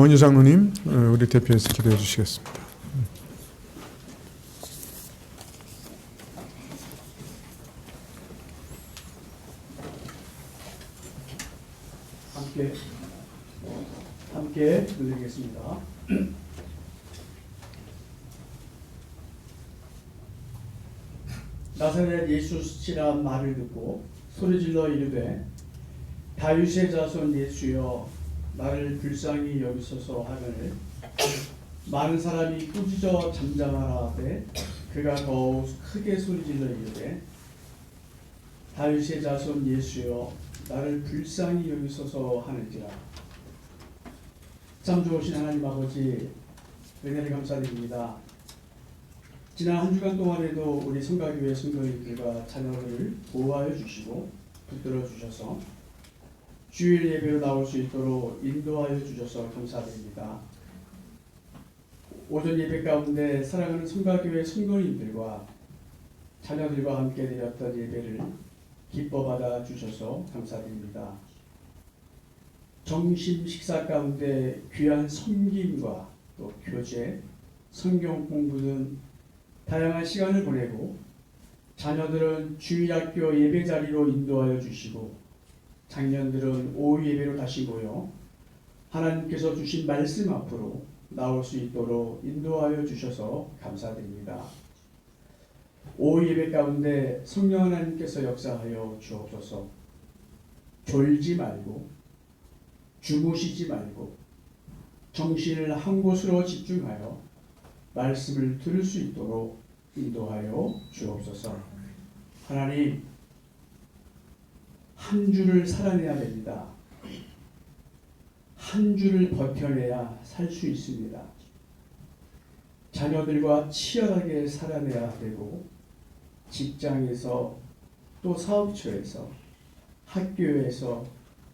주원희 장로님 우리 대표해서 기도해 주시겠습니다. 함께 드리겠습니다. 나사렛 예수시란 말을 듣고 소리질러 이르되 다윗의 자손 예수여 나를 불쌍히 여기소서 하거늘 많은 사람이 꾸짖어 잠잠하라 하되 그가 더욱 크게 소리질러 이르되 다윗의 자손 예수여 나를 불쌍히 여기소서 하는지라. 참 좋으신 하나님 아버지, 은혜를 감사드립니다. 지난 한 주간 동안에도 우리 성가교회 성도님들과 자녀들을 보호하여 주시고 붙들어 주셔서 주일 예배로 나올 수 있도록 인도하여 주셔서 감사드립니다. 오전 예배 가운데 사랑하는 성가교회 성도님들과 자녀들과 함께 드렸던 예배를 기뻐 받아 주셔서 감사드립니다. 점심 식사 가운데 귀한 섬김과 또 교제, 성경 공부 등 다양한 시간을 보내고 자녀들은 주일학교 예배 자리로 인도하여 주시고 장년들은 오후 예배로 다시 모여 하나님께서 주신 말씀 앞으로 나올 수 있도록 인도하여 주셔서 감사드립니다. 오후 예배 가운데 성령 하나님께서 역사하여 주옵소서. 졸지 말고 주무시지 말고 정신을 한 곳으로 집중하여 말씀을 들을 수 있도록 인도하여 주옵소서. 하나님, 한 주를 살아내야 됩니다. 한 주를 버텨내야 살 수 있습니다. 자녀들과 치열하게 살아내야 되고 직장에서 또 사업처에서 학교에서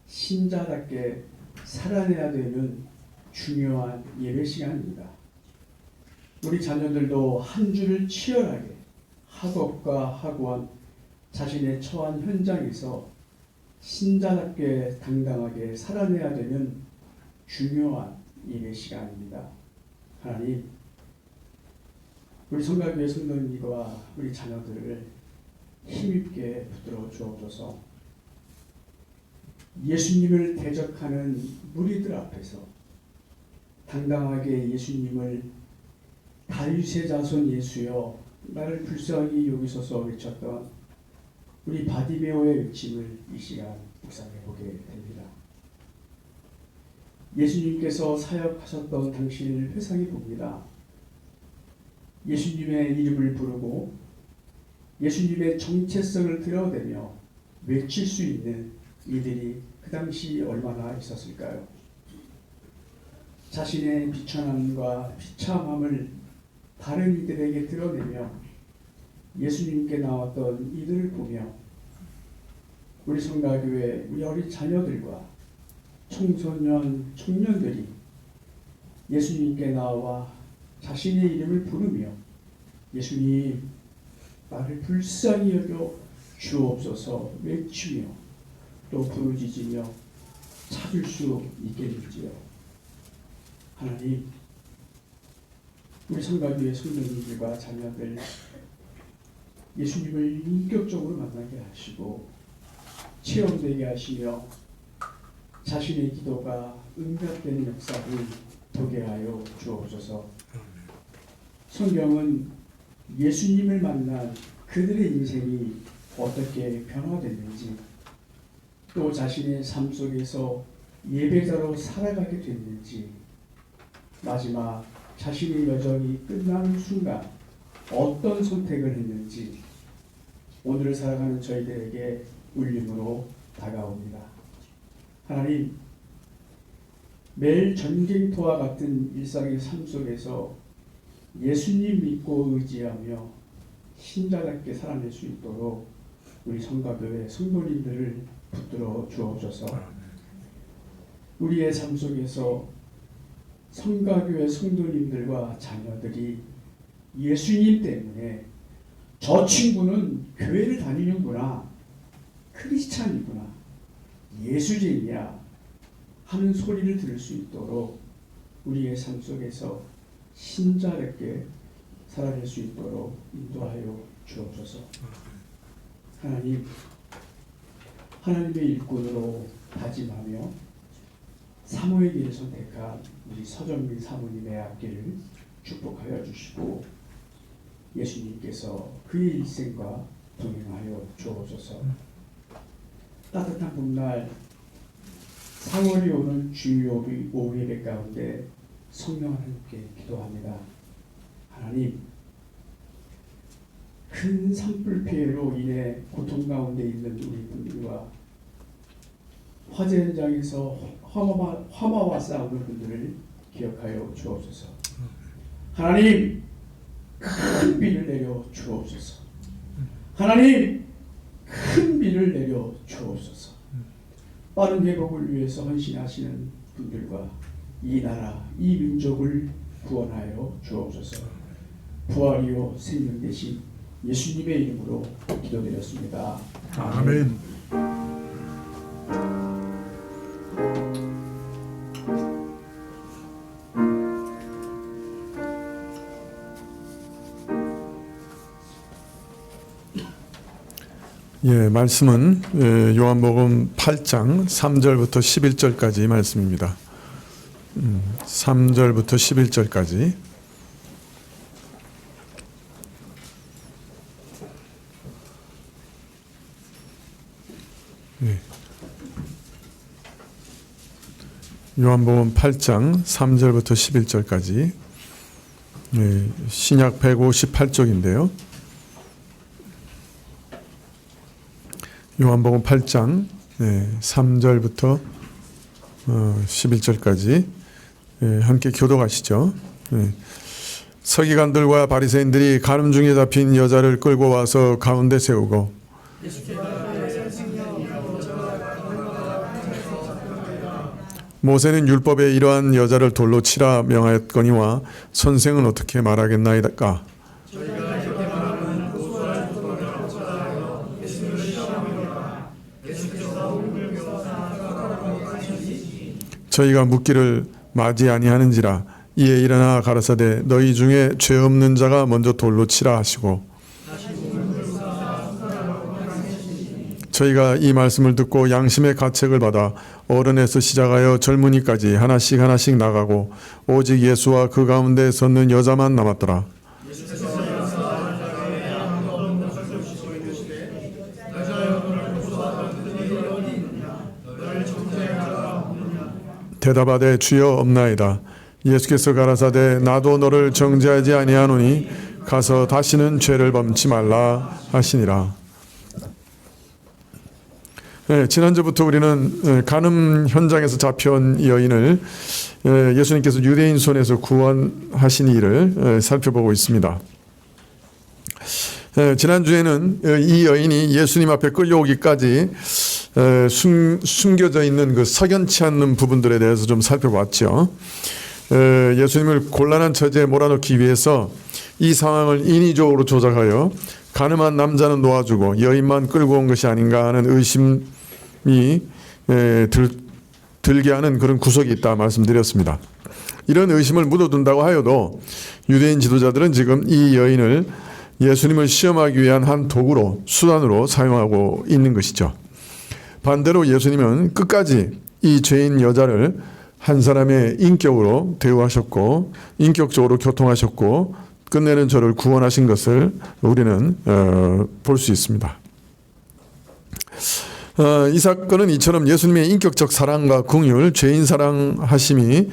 신자답게 살아내야 되는 중요한 예배 시간입니다. 우리 자녀들도 한 주를 치열하게 학업과 학원, 자신의 처한 현장에서 신자답게 당당하게 살아내야 되는 중요한 예배 시간입니다. 하나님, 우리 성가교회 성도님과 우리 자녀들을 힘있게 붙들어 주옵소서. 예수님을 대적하는 무리들 앞에서 당당하게 예수님을 다윗의 자손 예수여 나를 불쌍히 여기소서 외쳤던 우리 바디메오의 외침을 이 시간 묵상해 보게 됩니다. 예수님께서 사역하셨던 당시를 회상해 봅니다. 예수님의 이름을 부르고 예수님의 정체성을 드러내며 외칠 수 있는 이들이 그 당시 얼마나 있었을까요? 자신의 비천함과 비참함을 다른 이들에게 드러내며 예수님께 나왔던 이들을 보며 우리 성가교회 우리 어린 자녀들과 청소년, 청년들이 예수님께 나와 자신의 이름을 부르며 예수님 나를 불쌍히 여겨 주옵소서 외치며 또 부르짖으며 찾을 수 있겠는지요. 하나님, 우리 성가교회 성도님들과 자녀들 예수님을 인격적으로 만나게 하시고 체험되게 하시며 자신의 기도가 응답되는 역사를 보게 하여 주옵소서. 성경은 예수님을 만난 그들의 인생이 어떻게 변화됐는지 또 자신의 삶 속에서 예배자로 살아가게 됐는지 마지막 자신의 여정이 끝나는 순간 어떤 선택을 했는지 오늘을 살아가는 저희들에게 울림으로 다가옵니다. 하나님, 매일 전쟁터와 같은 일상의 삶 속에서 예수님 믿고 의지하며 신자답게 살아낼 수 있도록 우리 성가교회 성도님들을 붙들어 주옵소서. 우리의 삶 속에서 성가교회 성도님들과 자녀들이 예수님 때문에 저 친구는 교회를 다니는구나, 크리스찬이구나, 예수쟁이야 하는 소리를 들을 수 있도록 우리의 삶 속에서 신자답게 살아낼 수 있도록 인도하여 주옵소서. 하나님, 하나님의 일꾼으로 다짐하며 사모의 길을 선택한 우리 서정민 사모님의 앞길을 축복하여 주시고 예수님께서 그의 일생과 동행하여 주옵소서. 따뜻한 봄날 4월이 오는 주일 오후 예배 가운데 성령 하나님께 기도합니다. 하나님, 큰 산불 피해로 인해 고통 가운데 있는 우리 분들과 화재 현장에서 화마와 싸우는 분들을 기억하여 주옵소서. 하나님, 큰 비를 내려 주옵소서. 하나님, 큰 비를 내려 주옵소서. 빠른 회복을 위해서 헌신하시는 분들과 이 나라, 이 민족을 구원하여 주옵소서. 부활이요 생명 되신 예수님의 이름으로 기도드렸습니다. 아멘. 예, 말씀은 요한복음 8장 3절부터 11절까지 말씀입니다. 3절부터 11절까지. 예. 요한복음 8장 3절부터 11절까지. 예, 신약 158쪽인데요. 요한복음 8장 3절부터 11절까지 함께 교독하시죠. 서기관들과 바리새인들이 간음 중에 잡힌 여자를 끌고 와서 가운데 세우고 모세는 율법에 이러한 여자를 돌로 치라 명하였거니와 선생은 어떻게 말하겠나이까? 저희가 묻기를 맞이 아니하는지라. 이에 일어나 가라사대 너희 중에 죄 없는 자가 먼저 돌로 치라 하시고 저희가 이 말씀을 듣고 양심의 가책을 받아 어른에서 시작하여 젊은이까지 하나씩 하나씩 나가고 오직 예수와 그 가운데 섰는 여자만 남았더라. 대답하되 주여 없나이다. 예수께서 가라사대 나도 너를 정죄하지 아니하노니 가서 다시는 죄를 범치 말라 하시니라. 네, 지난주부터 우리는 간음 현장에서 잡혀온 여인을 예수님께서 유대인 손에서 구원하신 일을 살펴보고 있습니다. 지난주에는 이 여인이 예수님 앞에 끌려오기까지 숨겨져 있는 그 석연치 않는 부분들에 대해서 좀 살펴봤죠. 예수님을 곤란한 처지에 몰아넣기 위해서 이 상황을 인위적으로 조작하여 가늠한 남자는 놓아주고 여인만 끌고 온 것이 아닌가 하는 의심이 들게 하는 그런 구석이 있다 말씀드렸습니다. 이런 의심을 묻어둔다고 하여도 유대인 지도자들은 지금 이 여인을 예수님을 시험하기 위한 한 도구로, 수단으로 사용하고 있는 것이죠. 반대로 예수님은 끝까지 이 죄인 여자를 한 사람의 인격으로 대우하셨고 인격적으로 교통하셨고 끝내는 저를 구원하신 것을 우리는 볼 수 있습니다. 이 사건은 이처럼 예수님의 인격적 사랑과 긍휼, 죄인 사랑하심이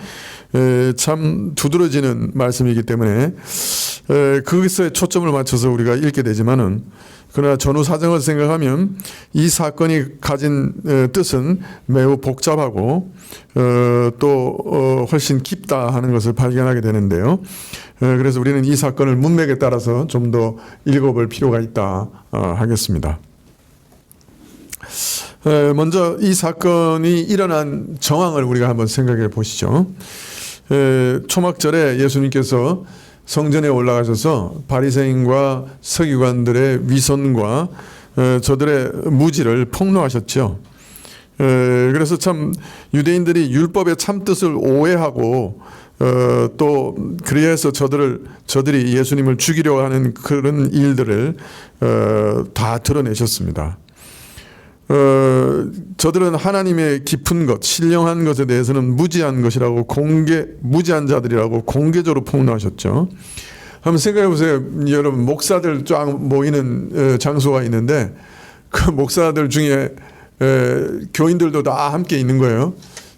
참 두드러지는 말씀이기 때문에 그것에 초점을 맞춰서 우리가 읽게 되지만은 그러나 전후 사정을 생각하면 이 사건이 가진 뜻은 매우 복잡하고 또 훨씬 깊다 하는 것을 발견하게 되는데요. 그래서 우리는 이 사건을 문맥에 따라서 좀 더 읽어볼 필요가 있다 하겠습니다. 먼저 이 사건이 일어난 정황을 우리가 한번 생각해 보시죠. 초막절에 예수님께서 성전에 올라가셔서 바리새인과 서기관들의 위선과 저들의 무지를 폭로하셨죠. 그래서 참 유대인들이 율법의 참 뜻을 오해하고 또 그래서 저들이 예수님을 죽이려고 하는 그런 일들을 다 드러내셨습니다. 저들은 하나님의 깊은 것, 신령한 것에 대해서는 무지한 것이라고 무지한 자들이라고 공개적으로 폭로하셨죠. 한번 생각해 보세요. 여러분, 목사들 쫙 모이는 장소가 있는데 그 목사들 중에 교인들도 다 함께 있는 거예요.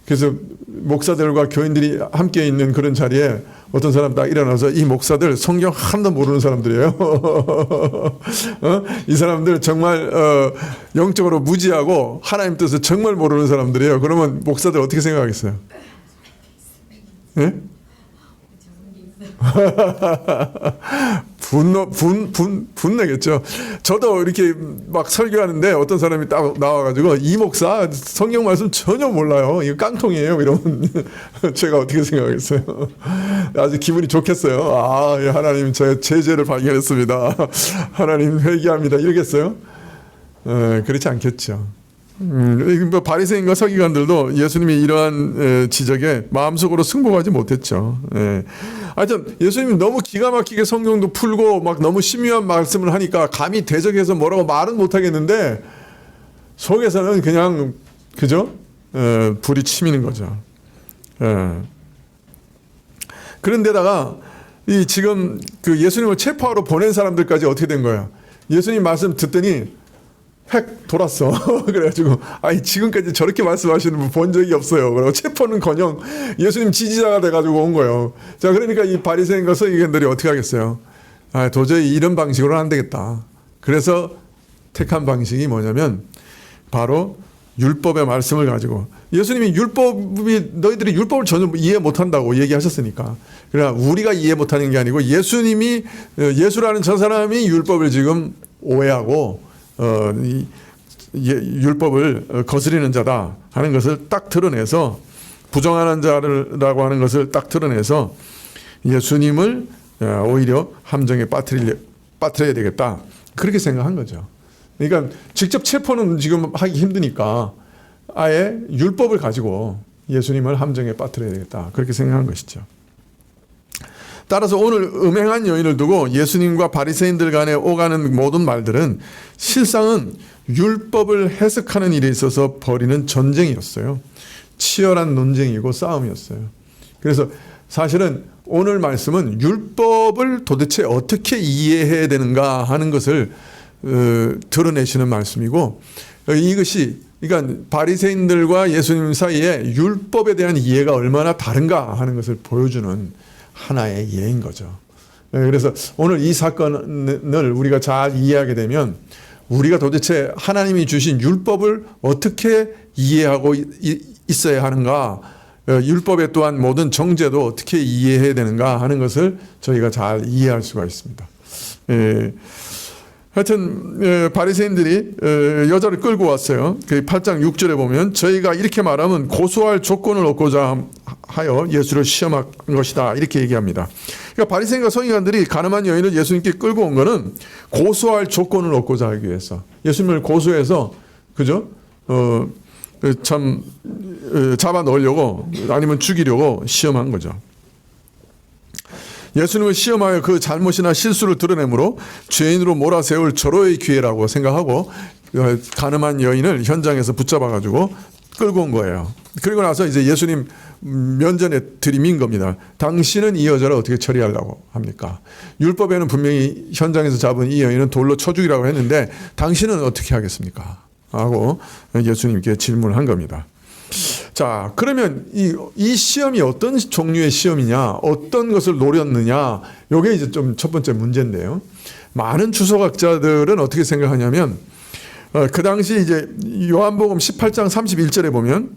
그래서 목사들과 교인들이 함께 있는 그런 자리에 어떤 사람 딱 일어나서 이 목사들 성경 하나도 모르는 사람들이에요. 이 사람들 정말 영적으로 무지하고 하나님 뜻을 정말 모르는 사람들이에요. 그러면 목사들 어떻게 생각하겠어요? 예? 분내겠죠. 저도 이렇게 막 설교하는데 어떤 사람이 딱 나와가지고 이 목사 성경 말씀 전혀 몰라요. 이거 깡통이에요. 이러면 제가 어떻게 생각하겠어요? 아주 기분이 좋겠어요. 아, 하나님 제 죄를 발견했습니다. 하나님 회개합니다. 이러겠어요? 그렇지 않겠죠. 바리새인과 서기관들도 예수님이 이러한 지적에 마음속으로 승복하지 못했죠. 하여튼 예수님이 너무 기가 막히게 성경도 풀고 막 너무 심오한 말씀을 하니까 감히 대적해서 뭐라고 말은 못하겠는데 속에서는 그냥 그죠? 불이 치미는 거죠. 그런데다가 이 지금 그 예수님을 체포하러 보낸 사람들까지 어떻게 된 거예요? 예수님 말씀 듣더니 획 돌았어. 그래가지고 아니 지금까지 저렇게 말씀하시는 분 본 적이 없어요. 그리고 체포는커녕 예수님 지지자가 돼가지고 온 거예요. 자, 그러니까 이 바리새인과 서기관들이 어떻게 하겠어요? 아, 도저히 이런 방식으로는 안 되겠다. 그래서 택한 방식이 뭐냐면 바로 율법의 말씀을 가지고 예수님이 너희들이 율법을 전혀 이해 못한다고 얘기하셨으니까. 그러나 우리가 이해 못하는 게 아니고 예수라는 저 사람이 율법을 지금 오해하고 율법을 거스리는 자다 하는 것을 딱 드러내서 부정하는 자라고 하는 것을 딱 드러내서 예수님을 오히려 함정에 빠뜨려야 되겠다. 그렇게 생각한 거죠. 그러니까 직접 체포는 지금 하기 힘드니까 아예 율법을 가지고 예수님을 함정에 빠뜨려야 되겠다. 그렇게 생각한 것이죠. 따라서 오늘 음행한 여인을 두고 예수님과 바리새인들 간에 오가는 모든 말들은 실상은 율법을 해석하는 일에 있어서 벌이는 전쟁이었어요. 치열한 논쟁이고 싸움이었어요. 그래서 사실은 오늘 말씀은 율법을 도대체 어떻게 이해해야 되는가 하는 것을 드러내시는 말씀이고, 이것이 그러니까 바리새인들과 예수님 사이에 율법에 대한 이해가 얼마나 다른가 하는 것을 보여주는 하나의 예인 거죠. 그래서 오늘 이 사건을 우리가 잘 이해하게 되면 우리가 도대체 하나님이 주신 율법을 어떻게 이해하고 있어야 하는가, 율법에 또한 모든 정죄도 어떻게 이해해야 되는가 하는 것을 저희가 잘 이해할 수가 있습니다. 하여튼 바리새인들이 여자를 끌고 왔어요. 8장 6절에 보면 저희가 이렇게 말하면 고소할 조건을 얻고자 하여 예수를 시험한 것이다 이렇게 얘기합니다. 그러니까 바리새인과 서기관들이 가늠한 여인을 예수님께 끌고 온 것은 고소할 조건을 얻고자 하기 위해서 예수님을 고소해서 그죠? 잡아 넣으려고 아니면 죽이려고 시험한 거죠. 예수님을 시험하여 그 잘못이나 실수를 드러내므로 죄인으로 몰아세울 절호의 기회라고 생각하고 가늠한 여인을 현장에서 붙잡아가지고 끌고 온 거예요. 그리고 나서 이제 예수님 면전에 들이민 겁니다. 당신은 이 여자를 어떻게 처리하려고 합니까? 율법에는 분명히 현장에서 잡은 이 여인은 돌로 쳐 죽이라고 했는데 당신은 어떻게 하겠습니까? 하고 예수님께 질문을 한 겁니다. 자, 그러면 이 시험이 어떤 종류의 시험이냐, 어떤 것을 노렸느냐, 이게 이제 좀 첫 번째 문제인데요. 많은 주석학자들은 어떻게 생각하냐면, 그 당시 이제 요한복음 18장 31절에 보면,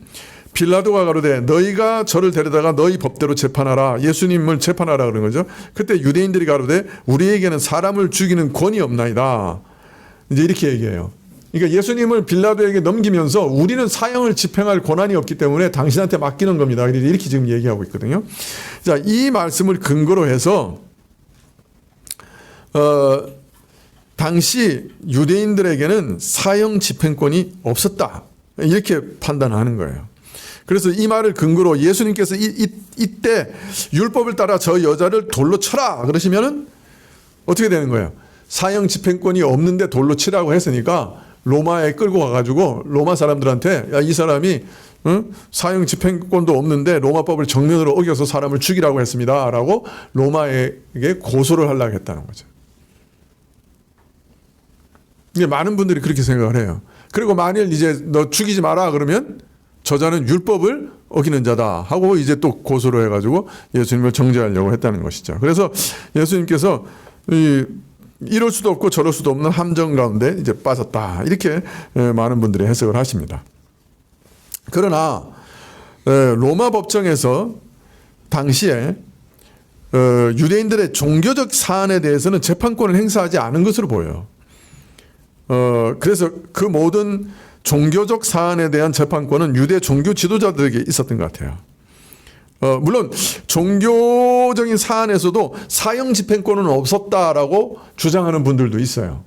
빌라도가 가로되 너희가 저를 데려다가 너희 법대로 재판하라, 예수님을 재판하라 그런 거죠. 그때 유대인들이 가로되 우리에게는 사람을 죽이는 권이 없나이다. 이제 이렇게 얘기해요. 그러니까 예수님을 빌라도에게 넘기면서 우리는 사형을 집행할 권한이 없기 때문에 당신한테 맡기는 겁니다. 이렇게 지금 얘기하고 있거든요. 자, 이 말씀을 근거로 해서 당시 유대인들에게는 사형 집행권이 없었다. 이렇게 판단하는 거예요. 그래서 이 말을 근거로 예수님께서 이때 율법을 따라 저 여자를 돌로 쳐라 그러시면은 어떻게 되는 거예요? 사형 집행권이 없는데 돌로 치라고 했으니까 로마에 끌고 가가지고 로마 사람들한테 야, 이 사람이 사형 집행권도 없는데 로마법을 정면으로 어겨서 사람을 죽이라고 했습니다 라고 로마에게 고소를 하려고 했다는 거죠. 이게 많은 분들이 그렇게 생각을 해요. 그리고 만일 이제 너 죽이지 마라 그러면 저자는 율법을 어기는 자다 하고 이제 또 고소를 해가지고 예수님을 정죄하려고 했다는 것이죠. 그래서 예수님께서 이럴 수도 없고 저럴 수도 없는 함정 가운데 이제 빠졌다 이렇게 많은 분들이 해석을 하십니다. 그러나 로마 법정에서 당시에 유대인들의 종교적 사안에 대해서는 재판권을 행사하지 않은 것으로 보여요. 그래서 그 모든 종교적 사안에 대한 재판권은 유대 종교 지도자들에게 있었던 것 같아요. 물론 종교적인 사안에서도 사형 집행권은 없었다라고 주장하는 분들도 있어요.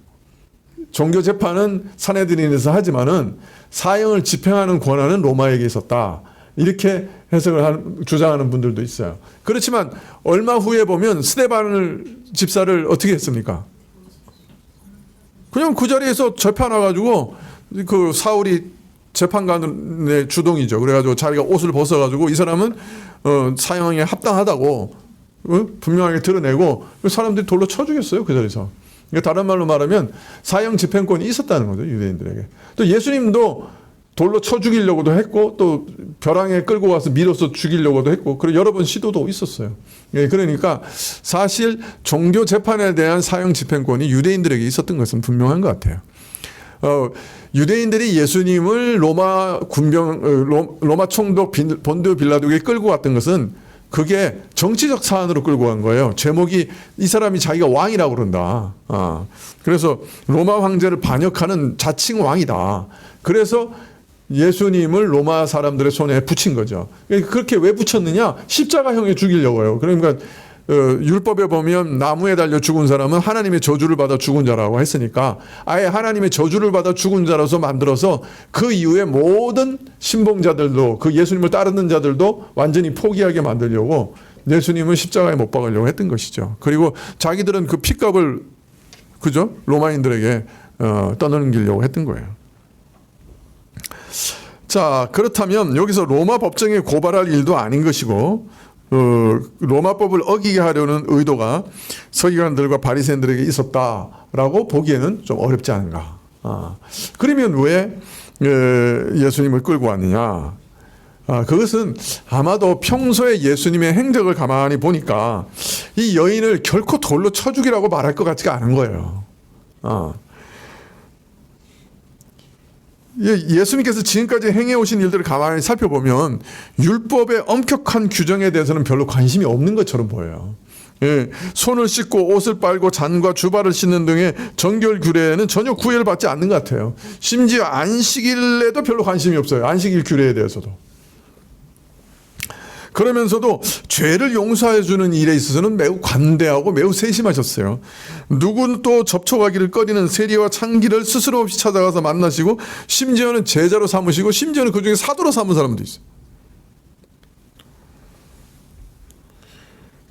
종교 재판은 산헤드린에서 하지만은 사형을 집행하는 권한은 로마에게 있었다. 이렇게 해석을 주장하는 분들도 있어요. 그렇지만 얼마 후에 보면 스데반 집사를 어떻게 했습니까? 그냥 그 자리에서 재판해가지고 그 사울이 재판관의 주동이죠. 그래가지고 자기가 옷을 벗어가지고 이 사람은 사형에 합당하다고 분명하게 드러내고 사람들이 돌로 쳐 죽였어요. 그 자리에서. 그러니까 다른 말로 말하면 사형 집행권이 있었다는 거죠. 유대인들에게. 또 예수님도 돌로 쳐 죽이려고도 했고 또 벼랑에 끌고 가서 밀어서 죽이려고도 했고 그리고 여러 번 시도도 있었어요. 그러니까 사실 종교 재판에 대한 사형 집행권이 유대인들에게 있었던 것은 분명한 것 같아요. 유대인들이 예수님을 로마 총독 본디오 빌라도에게 끌고 갔던 것은 그게 정치적 사안으로 끌고 간 거예요. 제목이 이 사람이 자기가 왕이라고 그런다. 그래서 로마 황제를 반역하는 자칭 왕이다. 그래서 예수님을 로마 사람들의 손에 붙인 거죠. 그렇게 왜 붙였느냐? 십자가형에 죽이려고요. 그러니까 율법에 보면 나무에 달려 죽은 사람은 하나님의 저주를 받아 죽은 자라고 했으니까 아예 하나님의 저주를 받아 죽은 자로서 만들어서 그 이후에 모든 신봉자들도 그 예수님을 따르는 자들도 완전히 포기하게 만들려고 예수님을 십자가에 못 박으려고 했던 것이죠. 그리고 자기들은 그 핏값을 그죠? 로마인들에게 떠넘기려고 했던 거예요. 자, 그렇다면 여기서 로마 법정에 고발할 일도 아닌 것이고 로마법을 어기게 하려는 의도가 서기관들과 바리새인들에게 있었다라고 보기에는 좀 어렵지 않은가. 그러면 왜 예수님을 끌고 왔느냐. 그것은 아마도 평소에 예수님의 행적을 가만히 보니까 이 여인을 결코 돌로 쳐 죽이라고 말할 것 같지가 않은 거예요. 예수님께서 지금까지 행해오신 일들을 가만히 살펴보면 율법의 엄격한 규정에 대해서는 별로 관심이 없는 것처럼 보여요. 손을 씻고 옷을 빨고 잔과 주발을 씻는 등의 정결 규례에는 전혀 구애를 받지 않는 것 같아요. 심지어 안식일에도 별로 관심이 없어요. 안식일 규례에 대해서도. 그러면서도 죄를 용서해 주는 일에 있어서는 매우 관대하고 매우 세심하셨어요. 누군 또 접촉하기를 꺼리는 세리와 창기를 스스럼 없이 찾아가서 만나시고 심지어는 제자로 삼으시고 심지어는 그중에 사도로 삼은 사람도 있어요.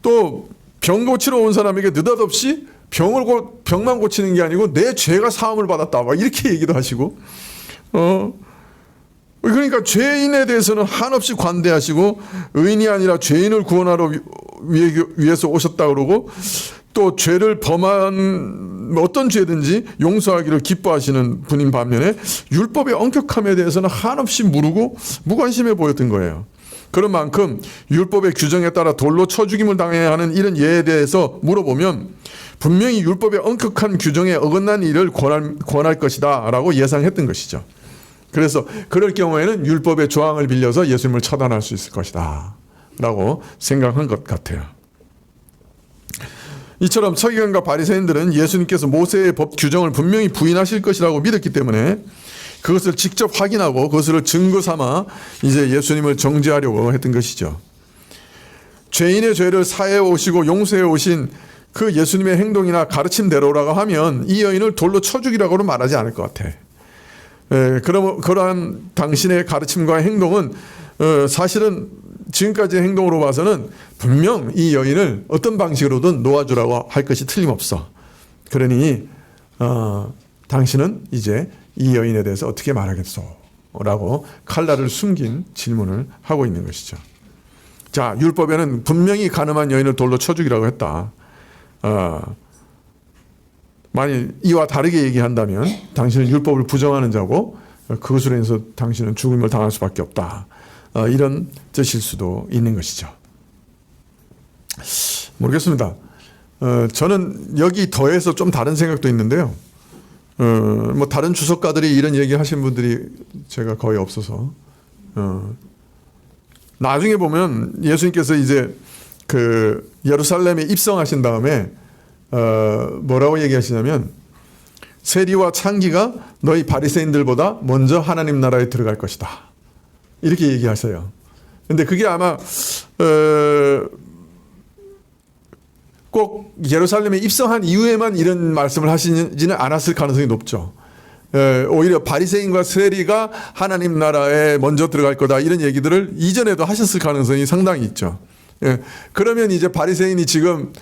또 병 고치러 온 사람에게 느닷없이 병만 고치는 게 아니고 내 죄가 사함을 받았다 막 이렇게 얘기도 하시고 그러니까 죄인에 대해서는 한없이 관대하시고 의인이 아니라 죄인을 구원하러 위해서 오셨다 그러고 또 죄를 범한 어떤 죄든지 용서하기를 기뻐하시는 분인 반면에 율법의 엄격함에 대해서는 한없이 무르고 무관심해 보였던 거예요. 그런 만큼 율법의 규정에 따라 돌로 쳐 죽임을 당해야 하는 이런 예에 대해서 물어보면 분명히 율법의 엄격한 규정에 어긋난 일을 권할 것이다 라고 예상했던 것이죠. 그래서 그럴 경우에는 율법의 조항을 빌려서 예수님을 처단할 수 있을 것이다 라고 생각한 것 같아요. 이처럼 서기관과 바리새인들은 예수님께서 모세의 법 규정을 분명히 부인하실 것이라고 믿었기 때문에 그것을 직접 확인하고 그것을 증거 삼아 이제 예수님을 정죄하려고 했던 것이죠. 죄인의 죄를 사해 오시고 용서해 오신 그 예수님의 행동이나 가르침대로라고 하면 이 여인을 돌로 쳐 죽이라고는 말하지 않을 것 같아. 그러한 당신의 가르침과 행동은 사실은 지금까지의 행동으로 봐서는 분명 이 여인을 어떤 방식으로든 놓아주라고 할 것이 틀림없어. 그러니 당신은 이제 이 여인에 대해서 어떻게 말하겠소? 라고 칼날을 숨긴 질문을 하고 있는 것이죠. 자, 율법에는 분명히 가늠한 여인을 돌로 쳐 죽이라고 했다. 만일 이와 다르게 얘기한다면 당신은 율법을 부정하는 자고 그것으로 인해서 당신은 죽음을 당할 수밖에 없다. 이런 뜻일 수도 있는 것이죠. 모르겠습니다. 저는 여기 더해서 좀 다른 생각도 있는데요. 뭐 다른 주석가들이 이런 얘기 하신 분들이 제가 거의 없어서 나중에 보면 예수님께서 이제 그 예루살렘에 입성하신 다음에 뭐라고 얘기하시냐면 세리와 창기가 너희 바리새인들보다 먼저 하나님 나라에 들어갈 것이다. 이렇게 얘기하세요. 근데 그게 아마 꼭 예루살렘에 입성한 이후에만 이런 말씀을 하시지는 않았을 가능성이 높죠. 오히려 바리새인과 세리가 하나님 나라에 먼저 들어갈 거다 이런 얘기들을 이전에도 하셨을 가능성이 상당히 있죠. 그러면 이제 바리새인이 지금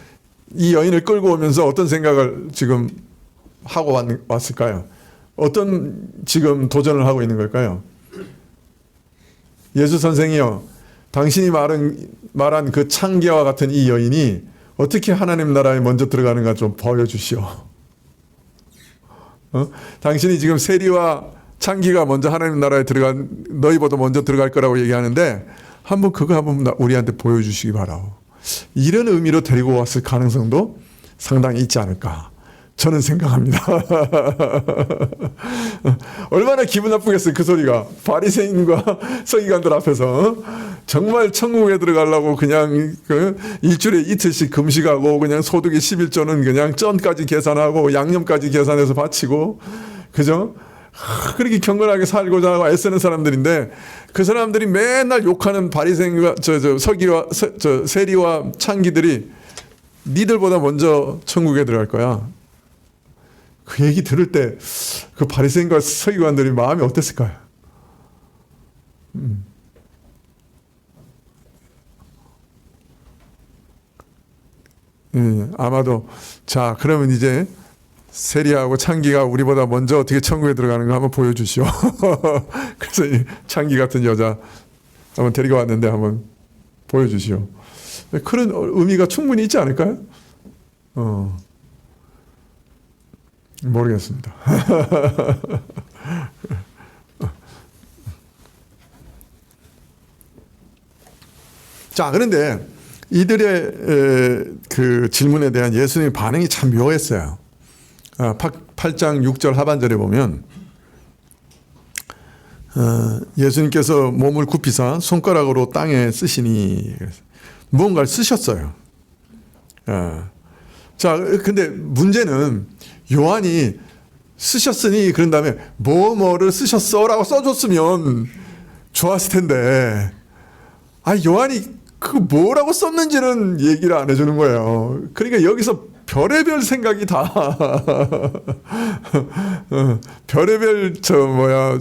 이 여인을 끌고 오면서 어떤 생각을 지금 하고 왔을까요? 어떤 지금 도전을 하고 있는 걸까요? 예수 선생이요, 당신이 말한 그 창기와 같은 이 여인이 어떻게 하나님 나라에 먼저 들어가는가 좀 보여주시오. 당신이 지금 세리와 창기가 먼저 하나님 나라에 너희보다 먼저 들어갈 거라고 얘기하는데 그거 한번 우리한테 보여주시기 바라오. 이런 의미로 데리고 왔을 가능성도 상당히 있지 않을까 저는 생각합니다. 얼마나 기분 나쁘겠어요, 그 소리가. 바리새인과 서기관들 앞에서 정말 천국에 들어가려고 그냥 일주일에 이틀씩 금식하고 그냥 소득의 11조는 그냥 쩐까지 계산하고 양념까지 계산해서 바치고, 그죠? 그렇게 경건하게 살고자 하고 애쓰는 사람들인데 그 사람들이 맨날 욕하는 바리새인과 세리와 창기들이 니들보다 먼저 천국에 들어갈 거야. 그 얘기 들을 때 그 바리새인과 서기관들이 마음이 어땠을까요? 아마도 자, 그러면 이제 세리하고 창기가 우리보다 먼저 어떻게 천국에 들어가는가 한번 보여주시오. 그래서 이 창기 같은 여자 한번 데리고 왔는데 한번 보여주시오. 그런 의미가 충분히 있지 않을까요? 모르겠습니다. 자, 그런데 이들의 그 질문에 대한 예수님의 반응이 참 묘했어요. 8장 6절 하반절에 보면 예수님께서 몸을 굽히사 손가락으로 땅에 쓰시니 무언가를 쓰셨어요. 자, 근데 문제는 요한이 쓰셨으니 그런 다음에 뭐를 쓰셨어라고 써줬으면 좋았을 텐데, 요한이 그 뭐라고 썼는지는 얘기를 안 해주는 거예요. 그러니까 여기서 별의별 생각이 다 별의별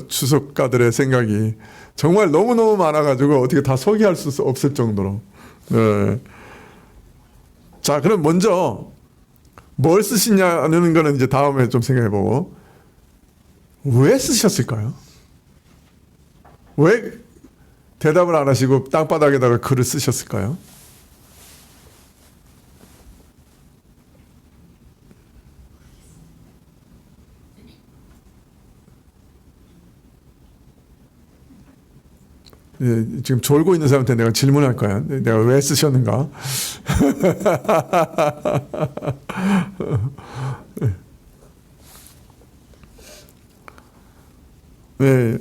주석가들의 생각이 정말 너무너무 많아가지고 어떻게 다 소개할 수 없을 정도로. 자, 그럼 먼저 뭘 쓰시냐는 거는 이제 다음에 좀 생각해보고, 왜 쓰셨을까요? 왜 대답을 안 하시고 땅바닥에다가 글을 쓰셨을까요? 지금 졸고 있는 사람한테 내가 질문할 거야. 내가 왜 쓰셨는가? 네.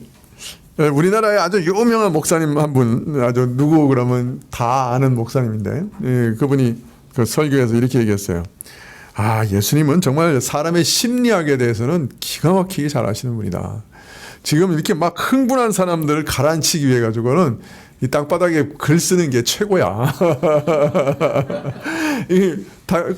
우리나라에 아주 유명한 목사님 한 분, 아주 누구 그러면 다 아는 목사님인데, 그분이 그 설교에서 이렇게 얘기했어요. 예수님은 정말 사람의 심리학에 대해서는 기가 막히게 잘 아시는 분이다. 지금 이렇게 막 흥분한 사람들을 가라앉히기 위해 가지고는 이 땅바닥에 글 쓰는 게 최고야.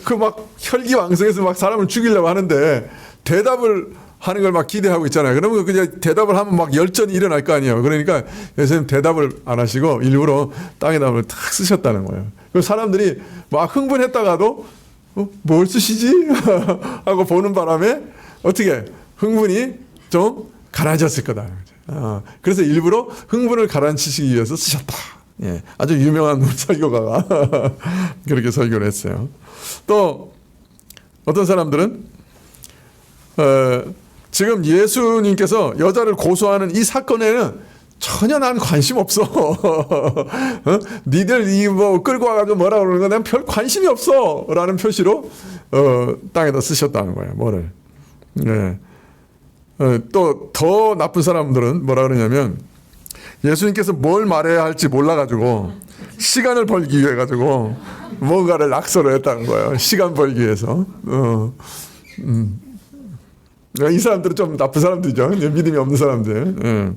그 막 혈기왕성해서 막 사람을 죽이려고 하는데 대답을 하는 걸 막 기대하고 있잖아요. 그러면 그냥 대답을 하면 막 열전이 일어날 거 아니에요. 그러니까 예수님 대답을 안 하시고 일부러 땅에다 탁 쓰셨다는 거예요. 그 사람들이 막 흥분했다가도 뭘 쓰시지? 하고 보는 바람에 어떻게 흥분이 좀 가라앉았을 거다. 그래서 일부러 흥분을 가라앉히시기 위해서 쓰셨다. 예, 아주 유명한 설교가가 그렇게 설교를 했어요. 또 어떤 사람들은 지금 예수님께서 여자를 고소하는 이 사건에는 전혀 난 관심 없어. 니들 이 뭐 끌고 와가지고 뭐라 그러는 거 난 별 관심이 없어. 라는 표시로 땅에다 쓰셨다는 거예요. 뭐를. 네. 또 더 나쁜 사람들은 뭐라 그러냐면 예수님께서 뭘 말해야 할지 몰라가지고 시간을 벌기 위해 가지고 뭔가를 낙서를 했다는 거예요. 시간 벌기 위해서. 이 사람들은 좀 나쁜 사람들이죠. 믿음이 없는 사람들.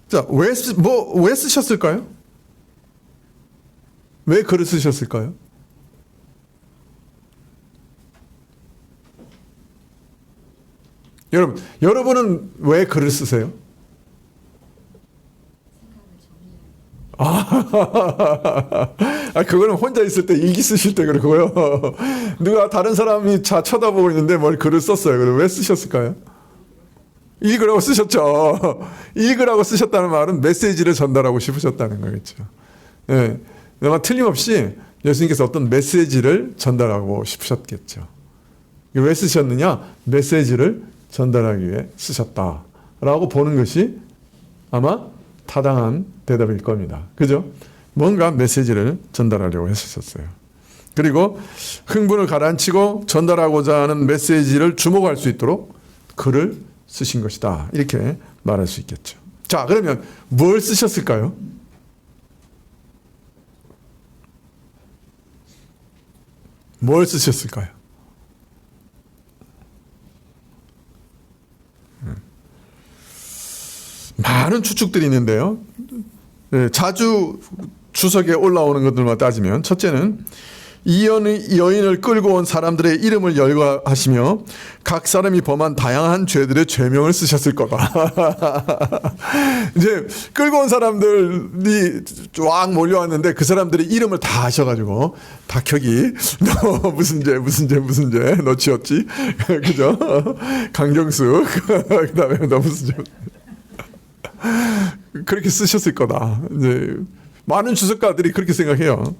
자, 왜 쓰셨을까요? 왜 글을 쓰셨을까요? 여러분은 왜 글을 쓰세요? 그거는 혼자 있을 때 일기 쓰실 때 그러고요. 누가 다른 사람이 쳐다보고 있는데 뭘 글을 썼어요. 그럼 왜 쓰셨을까요? 읽으라고 쓰셨죠. 읽으라고 쓰셨다는 말은 메시지를 전달하고 싶으셨다는 거겠죠. 예. 아마 틀림없이 예수님께서 어떤 메시지를 전달하고 싶으셨겠죠. 왜 쓰셨느냐? 메시지를 전달하기 위해 쓰셨다라고 보는 것이 아마 타당한 대답일 겁니다. 그죠? 뭔가 메시지를 전달하려고 했었어요. 그리고 흥분을 가라앉히고 전달하고자 하는 메시지를 주목할 수 있도록 글을 쓰신 것이다. 이렇게 말할 수 있겠죠. 자, 그러면 뭘 쓰셨을까요? 뭘 쓰셨을까요? 많은 추측들이 있는데요. 자주 주석에 올라오는 것들만 따지면 첫째는 이 여인을 끌고 온 사람들의 이름을 열거하시며 각 사람이 범한 다양한 죄들의 죄명을 쓰셨을 거다. 이제 끌고 온 사람들이 쫙 몰려왔는데 그 사람들의 이름을 다 하셔가지고 박혁이 너 무슨 죄 너 지었지? 그죠? 강정수 그다음에 너 무슨 죄 그렇게 쓰셨을 거다. 이제 많은 주석가들이 그렇게 생각해요.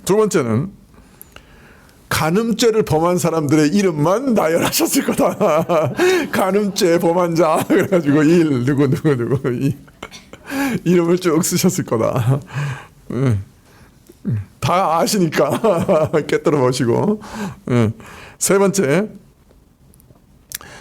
두 번째는 간음죄를 범한 사람들의 이름만 나열하셨을 거다. 간음죄 범한 자 그래가지고 누구 이름을 쭉 쓰셨을 거다. 다 아시니까 깨뜨려 보시고. 세 번째,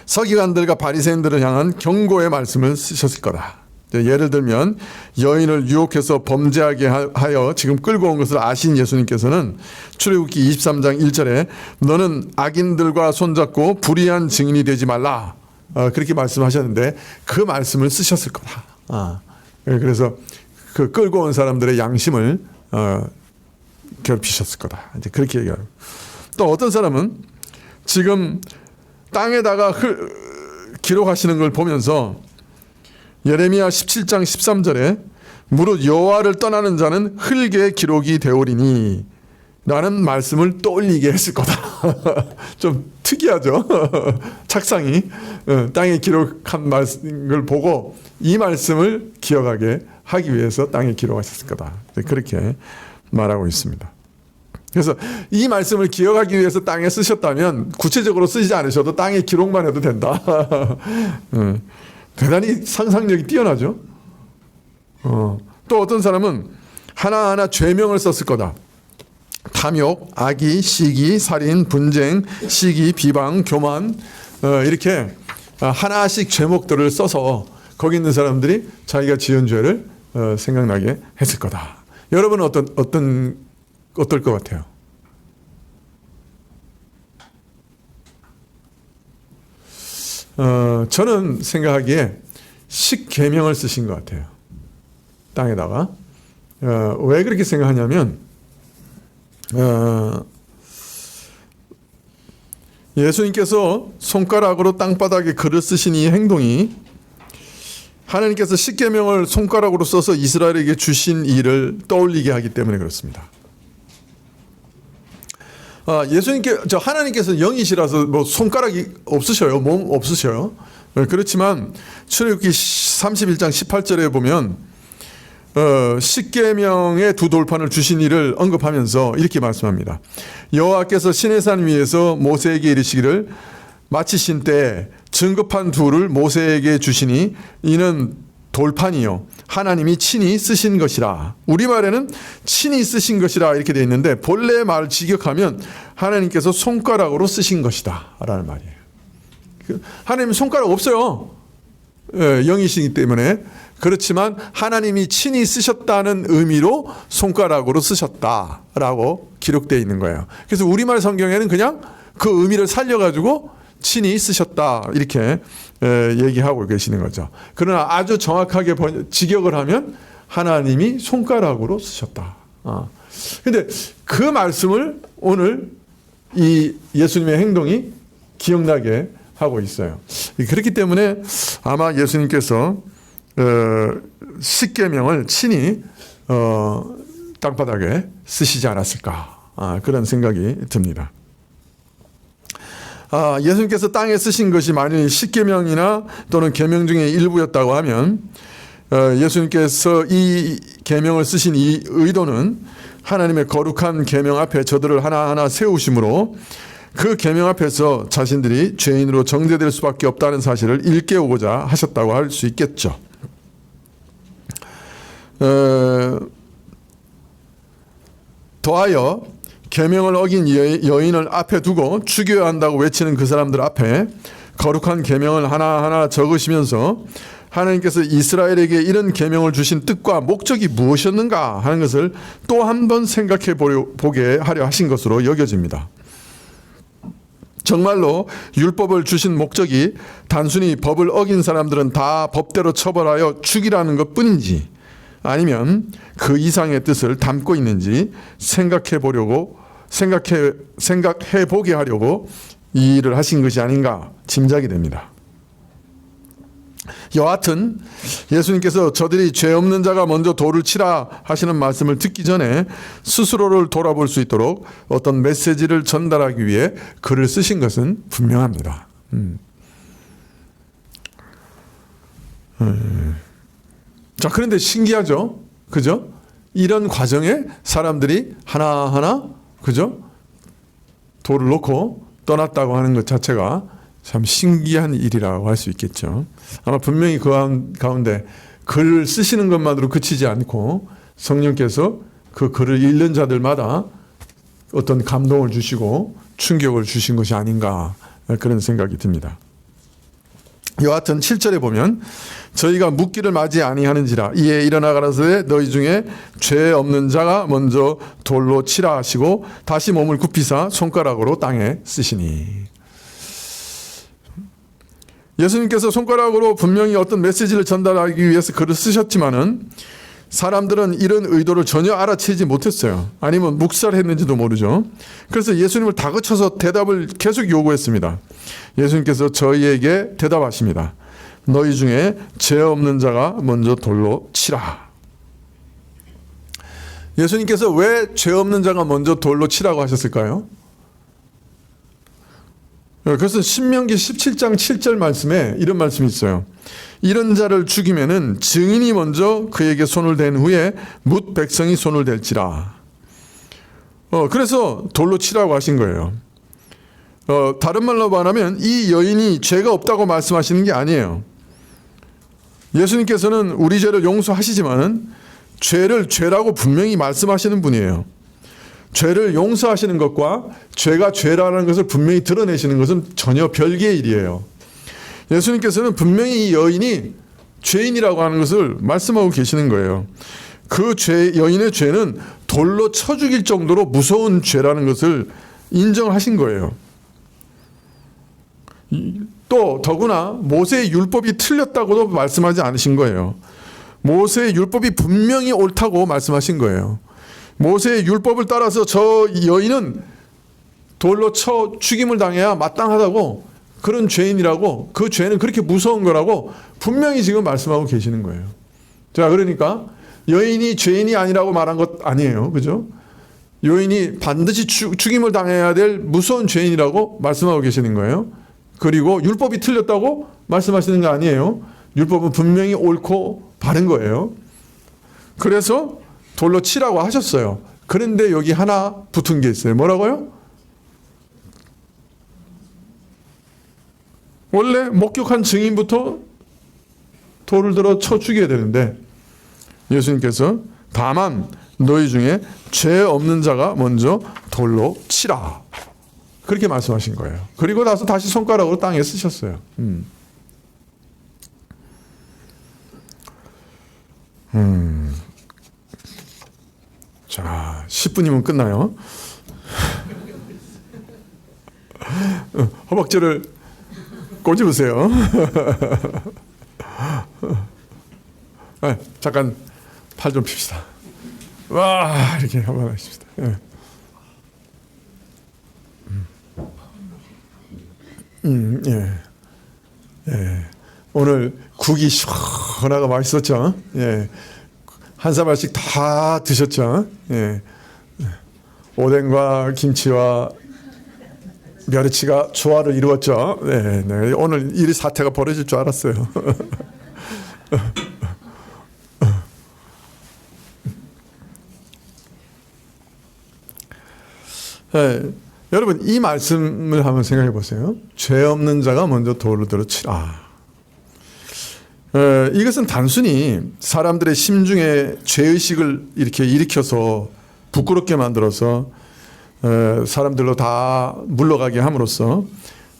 서기관들과 바리새인들을 향한 경고의 말씀을 쓰셨을 거다. 예를 들면 여인을 유혹해서 범죄하게 하여 지금 끌고 온 것을 아신 예수님께서는 출애굽기 23장 1절에 너는 악인들과 손잡고 불의한 증인이 되지 말라 그렇게 말씀하셨는데 그 말씀을 쓰셨을 거다. 그래서 그 끌고 온 사람들의 양심을 괴롭히셨을 거다. 이제 그렇게 얘기하고 또 어떤 사람은 지금 땅에다가 기록하시는 걸 보면서 예레미야 17장 13절에 무릇 여호와를 떠나는 자는 흙에 기록이 되오리니 라는 말씀을 떠올리게 했을 거다. 좀 특이하죠. 착상이 땅에 기록한 말씀을 보고 이 말씀을 기억하게 하기 위해서 땅에 기록하셨을 거다. 그렇게 말하고 있습니다. 그래서 이 말씀을 기억하기 위해서 땅에 쓰셨다면 구체적으로 쓰지 않으셔도 땅에 기록만 해도 된다. 대단히 상상력이 뛰어나죠. 또 어떤 사람은 하나하나 죄명을 썼을 거다. 탐욕, 악의, 시기, 살인, 분쟁, 시기, 비방, 교만 이렇게 하나씩 제목들을 써서 거기 있는 사람들이 자기가 지은 죄를 생각나게 했을 거다. 여러분은 어떨 것 같아요? 저는 생각하기에 십계명을 쓰신 것 같아요. 땅에다가. 왜 그렇게 생각하냐면 예수님께서 손가락으로 땅바닥에 글을 쓰신 이 행동이 하나님께서 십계명을 손가락으로 써서 이스라엘에게 주신 일을 떠올리게 하기 때문에 그렇습니다. 하나님께서 영이시라서 뭐 손가락이 없으셔요. 몸 없으셔요. 그렇지만 출애굽기 31장 18절에 보면 십계명의 두 돌판을 주신 이를 언급하면서 이렇게 말씀합니다. 여호와께서 시내산 위에서 모세에게 이르시기를 마치신 때에 증거판 둘을 모세에게 주시니 이는 돌판이요 하나님이 친히 쓰신 것이라. 우리말에는 친히 쓰신 것이라 이렇게 되어 있는데 본래 말을 직역하면 하나님께서 손가락으로 쓰신 것이다 라는 말이에요. 하나님 손가락 없어요. 영이시기 때문에. 그렇지만 하나님이 친히 쓰셨다는 의미로 손가락으로 쓰셨다라고 기록되어 있는 거예요. 그래서 우리말 성경에는 그냥 그 의미를 살려가지고 친히 쓰셨다 이렇게 얘기하고 계시는 거죠. 그러나 아주 정확하게 직역을 하면 하나님이 손가락으로 쓰셨다. 근데 그 말씀을 오늘 이 예수님의 행동이 기억나게 하고 있어요. 그렇기 때문에 아마 예수님께서 십계명을 친히 땅바닥에 쓰시지 않았을까 그런 생각이 듭니다. 예수님께서 땅에 쓰신 것이 만일 십계명이나 또는 계명 중에 일부였다고 하면 예수님께서 이 계명을 쓰신 이 의도는 하나님의 거룩한 계명 앞에 저들을 하나하나 세우심으로 그 계명 앞에서 자신들이 죄인으로 정죄될 수밖에 없다는 사실을 일깨우고자 하셨다고 할 수 있겠죠. 더하여 계명을 어긴 여인을 앞에 두고 죽여야 한다고 외치는 그 사람들 앞에 거룩한 계명을 하나하나 적으시면서 하나님께서 이스라엘에게 이런 계명을 주신 뜻과 목적이 무엇이었는가 하는 것을 또 한 번 생각해 보게 하려 하신 것으로 여겨집니다. 정말로 율법을 주신 목적이 단순히 법을 어긴 사람들은 다 법대로 처벌하여 죽이라는 것뿐인지 아니면 그 이상의 뜻을 담고 있는지 생각해 보게 하려고 이 일을 하신 것이 아닌가 짐작이 됩니다. 여하튼 예수님께서 저들이 죄 없는 자가 먼저 돌을 치라 하시는 말씀을 듣기 전에 스스로를 돌아볼 수 있도록 어떤 메시지를 전달하기 위해 글을 쓰신 것은 분명합니다. 자, 그런데 신기하죠? 그죠? 이런 과정에 사람들이 하나하나, 그죠? 돌을 놓고 떠났다고 하는 것 자체가 참 신기한 일이라고 할 수 있겠죠. 아마 분명히 그 가운데 글을 쓰시는 것만으로 그치지 않고 성령께서 그 글을 읽는 자들마다 어떤 감동을 주시고 충격을 주신 것이 아닌가 그런 생각이 듭니다. 여하튼 7절에 보면 저희가 묻기를 맞이 아니하는지라 이에 일어나 가라사대 너희 중에 죄 없는 자가 먼저 돌로 치라 하시고 다시 몸을 굽히사 손가락으로 땅에 쓰시니. 예수님께서 손가락으로 분명히 어떤 메시지를 전달하기 위해서 글을 쓰셨지만은 사람들은 이런 의도를 전혀 알아채지 못했어요. 아니면 묵살했는지도 모르죠. 그래서 예수님을 다그쳐서 대답을 계속 요구했습니다. 예수님께서 저희에게 대답하십니다. 너희 중에 죄 없는 자가 먼저 돌로 치라. 예수님께서 왜 죄 없는 자가 먼저 돌로 치라고 하셨을까요? 그것은 신명기 17장 7절 말씀에 이런 말씀이 있어요. 이런 자를 죽이면은 증인이 먼저 그에게 손을 댄 후에 뭇 백성이 손을 댈지라. 그래서 돌로 치라고 하신 거예요. 다른 말로 말하면 이 여인이 죄가 없다고 말씀하시는 게 아니에요. 예수님께서는 우리 죄를 용서하시지만은 죄를 죄라고 분명히 말씀하시는 분이에요. 죄를 용서하시는 것과 죄가 죄라는 것을 분명히 드러내시는 것은 전혀 별개의 일이에요. 예수님께서는 분명히 이 여인이 죄인이라고 하는 것을 말씀하고 계시는 거예요. 그 여인의 죄는 돌로 쳐 죽일 정도로 무서운 죄라는 것을 인정하신 거예요. 또 더구나 모세의 율법이 틀렸다고도 말씀하지 않으신 거예요. 모세의 율법이 분명히 옳다고 말씀하신 거예요. 모세의 율법을 따라서 저 여인은 돌로 쳐 죽임을 당해야 마땅하다고, 그런 죄인이라고, 그 죄는 그렇게 무서운 거라고 분명히 지금 말씀하고 계시는 거예요. 자, 그러니까 여인이 죄인이 아니라고 말한 것 아니에요. 그죠? 여인이 반드시 죽임을 당해야 될 무서운 죄인이라고 말씀하고 계시는 거예요. 그리고 율법이 틀렸다고 말씀하시는 거 아니에요. 율법은 분명히 옳고 바른 거예요. 그래서 돌로 치라고 하셨어요. 그런데 여기 하나 붙은 게 있어요. 뭐라고요? 원래 목격한 증인부터 돌을 들어 쳐 죽여야 되는데 예수님께서 다만 너희 중에 죄 없는 자가 먼저 돌로 치라, 그렇게 말씀하신 거예요. 그리고 나서 다시 손가락으로 땅에 쓰셨어요. 자, 10분이면 끝나요. 허벅지를 꼬집으세요. 네, 잠깐 팔 좀 핍시다. 와, 이렇게 한번 하십시다. 예. 예. 예. 오늘 국이 시원하고 맛있었죠? 예. 한 사발씩 다 드셨죠? 예. 오뎅과 김치와 멸치가 조화를 이루었죠? 네, 네. 오늘 이 사태가 벌어질 줄 알았어요. 네, 여러분 이 말씀을 한번 생각해 보세요. 죄 없는 자가 먼저 돌을 들어 치라. 이것은 단순히 사람들의 심중에 죄의식을 이렇게 일으켜서 부끄럽게 만들어서 사람들로 다 물러가게 함으로써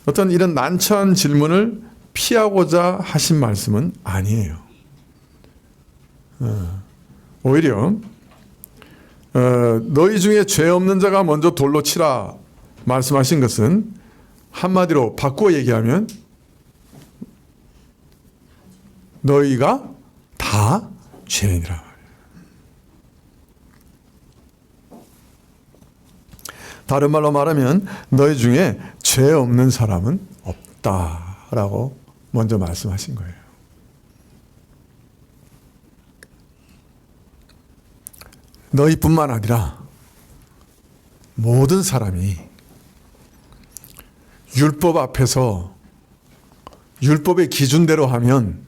어떤 이런 난처한 질문을 피하고자 하신 말씀은 아니에요. 오히려 너희 중에 죄 없는 자가 먼저 돌로 치라 말씀하신 것은 한마디로 바꾸어 얘기하면 너희가 다 죄인이라. 다른 말로 말하면 너희 중에 죄 없는 사람은 없다라고 먼저 말씀하신 거예요. 너희뿐만 아니라 모든 사람이 율법 앞에서 율법의 기준대로 하면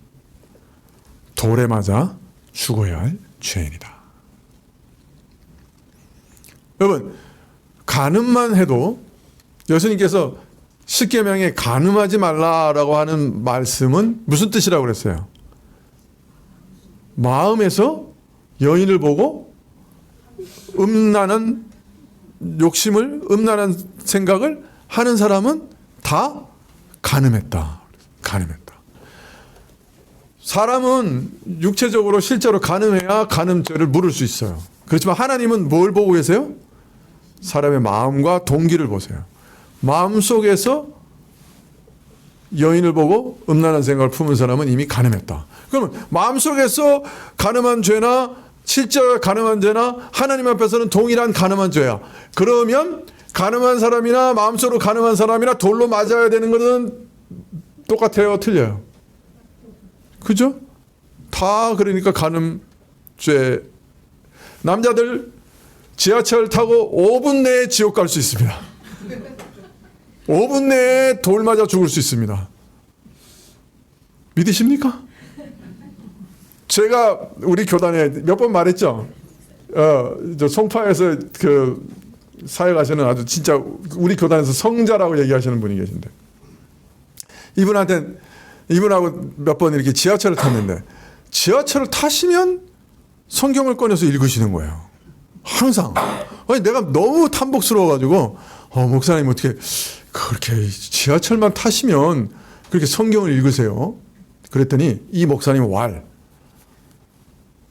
돌에 맞아 죽어야 할 죄인이다. 여러분, 간음만 해도 예수님께서 십계명에 간음하지 말라라고 하는 말씀은 무슨 뜻이라고 그랬어요? 마음에서 여인을 보고 음란한 욕심을, 음란한 생각을 하는 사람은 다 간음했다. 간음했다. 사람은 육체적으로 실제로 간음해야 간음죄를 물을 수 있어요. 그렇지만 하나님은 뭘 보고 계세요? 사람의 마음과 동기를 보세요. 마음속에서 여인을 보고 음란한 생각을 품은 사람은 이미 간음했다. 그러면 마음속에서 간음한 죄나 실제로 간음한 죄나 하나님 앞에서는 동일한 간음한 죄야. 그러면 간음한 사람이나 마음속으로 간음한 사람이나 돌로 맞아야 되는 것은 똑같아요? 틀려요? 그죠? 다 그러니까 간음죄. 남자들 지하철 타고 5분 내에 지옥 갈 수 있습니다. 5분 내에 돌 맞아 죽을 수 있습니다. 믿으십니까? 제가 우리 교단에 몇 번 말했죠. 저 송파에서 그 사역하시는 아주 진짜 우리 교단에서 성자라고 얘기하시는 분이 계신데, 이분하고 몇 번 이렇게 지하철을 탔는데, 지하철을 타시면 성경을 꺼내서 읽으시는 거예요. 항상. 아니, 내가 너무 탐복스러워가지고, 목사님 어떻게 그렇게 지하철만 타시면 그렇게 성경을 읽으세요? 그랬더니 이 목사님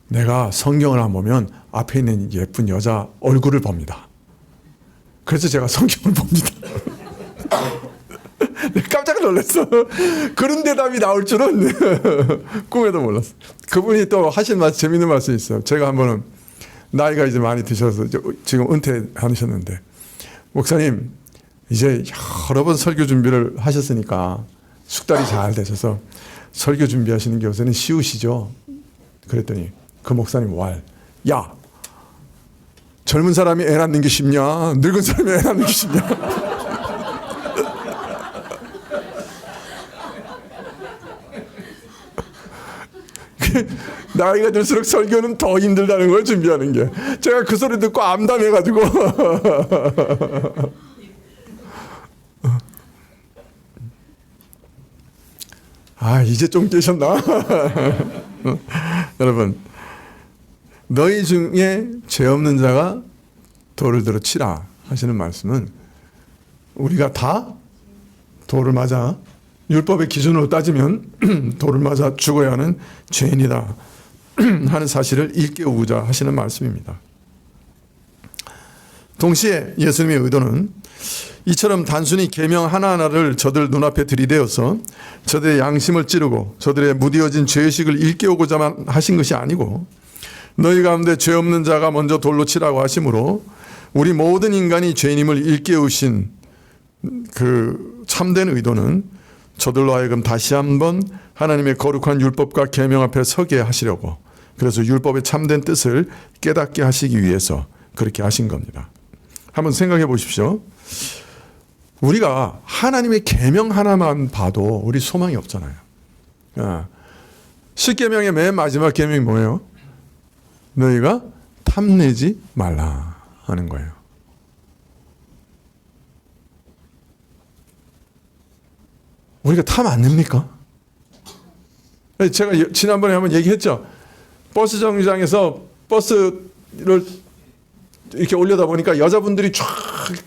내가 성경을 안 보면 앞에 있는 예쁜 여자 얼굴을 봅니다. 그래서 제가 성경을 봅니다. 깜짝 놀랐어. 그런 대답이 나올 줄은 꿈에도 몰랐어. 그분이 또 하신 재밌는 말씀이 있어요. 제가 한번은 나이가 이제 많이 드셔서 지금 은퇴하셨는데, 목사님, 이제 여러 번 설교 준비를 하셨으니까 숙달이 잘 되셔서 설교 준비하시는 게 요새는 쉬우시죠? 그랬더니 그 목사님 야, 젊은 사람이 애 낳는 게 쉽냐? 늙은 사람이 애 낳는 게 쉽냐? 나이가 들수록 설교는 더 힘들다는 걸 준비하는 게. 제가 그 소리 듣고 암담해가지고 이제 좀 깨셨나? 여러분, 너희 중에 죄 없는 자가 돌을 들어 치라 하시는 말씀은 우리가 다 돌을 맞아, 율법의 기준으로 따지면 돌을 맞아 죽어야 하는 죄인이다 하는 사실을 일깨우고자 하시는 말씀입니다. 동시에 예수님의 의도는 이처럼 단순히 계명 하나하나를 저들 눈앞에 들이대어서 저들의 양심을 찌르고 저들의 무디어진 죄의식을 일깨우고자만 하신 것이 아니고, 너희 가운데 죄 없는 자가 먼저 돌로 치라고 하심으로 우리 모든 인간이 죄인임을 일깨우신 그 참된 의도는 저들로 하여금 다시 한번 하나님의 거룩한 율법과 계명 앞에 서게 하시려고, 그래서 율법의 참된 뜻을 깨닫게 하시기 위해서 그렇게 하신 겁니다. 한번 생각해 보십시오. 우리가 하나님의 계명 하나만 봐도 우리 소망이 없잖아요. 10계명의 맨 마지막 계명이 뭐예요? 너희가 탐내지 말라 하는 거예요. 우리가 탐 안 냅니까? 제가 지난번에 한번 얘기했죠. 버스 정류장에서 버스를 이렇게 올려다 보니까 여자분들이 쫙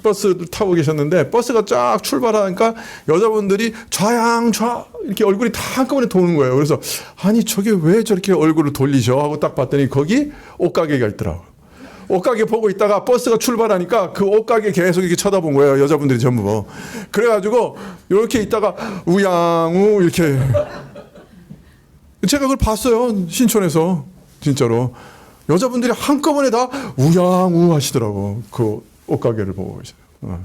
버스를 타고 계셨는데, 버스가 쫙 출발하니까 여자분들이 좌양좌 이렇게 얼굴이 다 한꺼번에 도는 거예요. 그래서 아니 저게 왜 저렇게 얼굴을 돌리셔 하고 딱 봤더니 거기 옷가게가 있더라고요. 옷가게 보고 있다가 버스가 출발하니까 그 옷가게 계속 이렇게 쳐다본 거예요. 여자분들이 전부. 그래가지고 이렇게 있다가 우양우 이렇게. 제가 그걸 봤어요. 신촌에서. 진짜로. 여자분들이 한꺼번에 다 우양우 하시더라고. 그 옷가게를 보고 계셔요.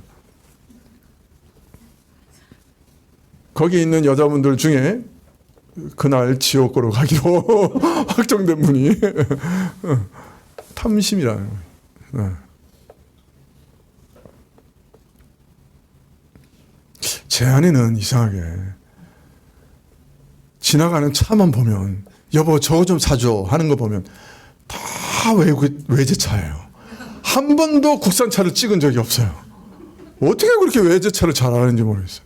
거기 있는 여자분들 중에 그날 지옥으로 가기로 확정된 분이 탐심이라는 거예요. 제 안에는 이상하게 지나가는 차만 보면 여보 저거 좀 사줘 하는 거 보면 다 외제차예요. 한 번도 국산차를 찍은 적이 없어요. 어떻게 그렇게 외제차를 잘 아는지 모르겠어요.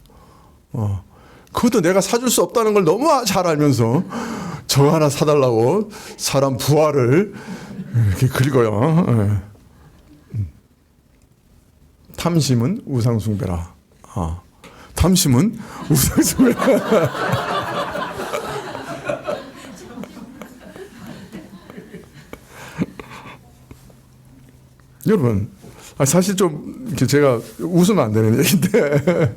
그것도 내가 사줄 수 없다는 걸 너무 잘 알면서 저거 하나 사달라고 사람 부하를 이렇게 긁어요. 탐심은 우상숭배라. 탐심은 우상숭배라. 여러분, 사실 좀 제가 웃으면 안 되는 얘기인데,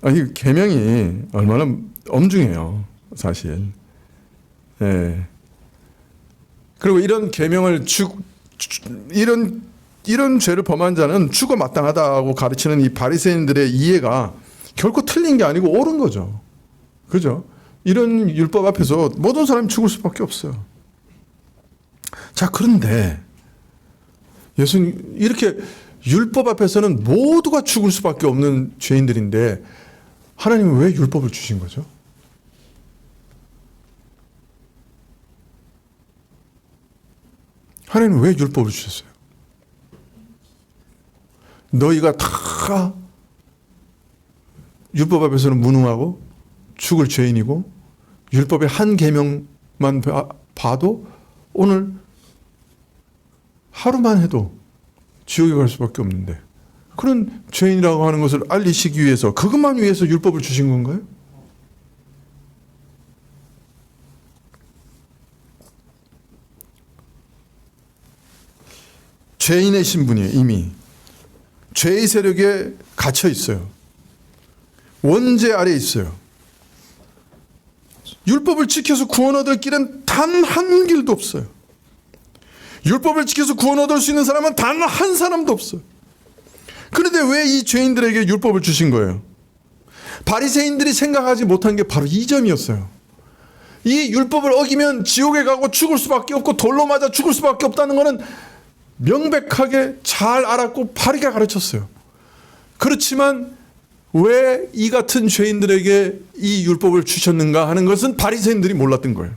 아니 계명이 얼마나 엄중해요, 사실. 예. 그리고 이런 계명을 이런 죄를 범한 자는 죽어 마땅하다고 가르치는 이 바리새인들의 이해가 결코 틀린 게 아니고 옳은 거죠. 그죠? 이런 율법 앞에서 모든 사람이 죽을 수밖에 없어요. 자, 그런데 예수님 이렇게 율법 앞에서는 모두가 죽을 수밖에 없는 죄인들인데 하나님은 왜 율법을 주신 거죠? 하나님은 왜 율법을 주셨어요? 너희가 다 율법 앞에서는 무능하고 죽을 죄인이고 율법의 한 계명만 봐도 오늘 하루만 해도 지옥에 갈 수밖에 없는데, 그런 죄인이라고 하는 것을 알리시기 위해서, 그것만 위해서 율법을 주신 건가요? 죄인의 신분이에요. 이미 죄의 세력에 갇혀 있어요. 원죄 아래에 있어요. 율법을 지켜서 구원 얻을 길은 단 한 길도 없어요. 율법을 지켜서 구원 얻을 수 있는 사람은 단 한 사람도 없어요. 그런데 왜 이 죄인들에게 율법을 주신 거예요? 바리새인들이 생각하지 못한 게 바로 이 점이었어요. 이 율법을 어기면 지옥에 가고 죽을 수밖에 없고 돌로 맞아 죽을 수밖에 없다는 것은 명백하게 잘 알았고 바르게 가르쳤어요. 그렇지만 왜 이 같은 죄인들에게 이 율법을 주셨는가 하는 것은 바리새인들이 몰랐던 거예요.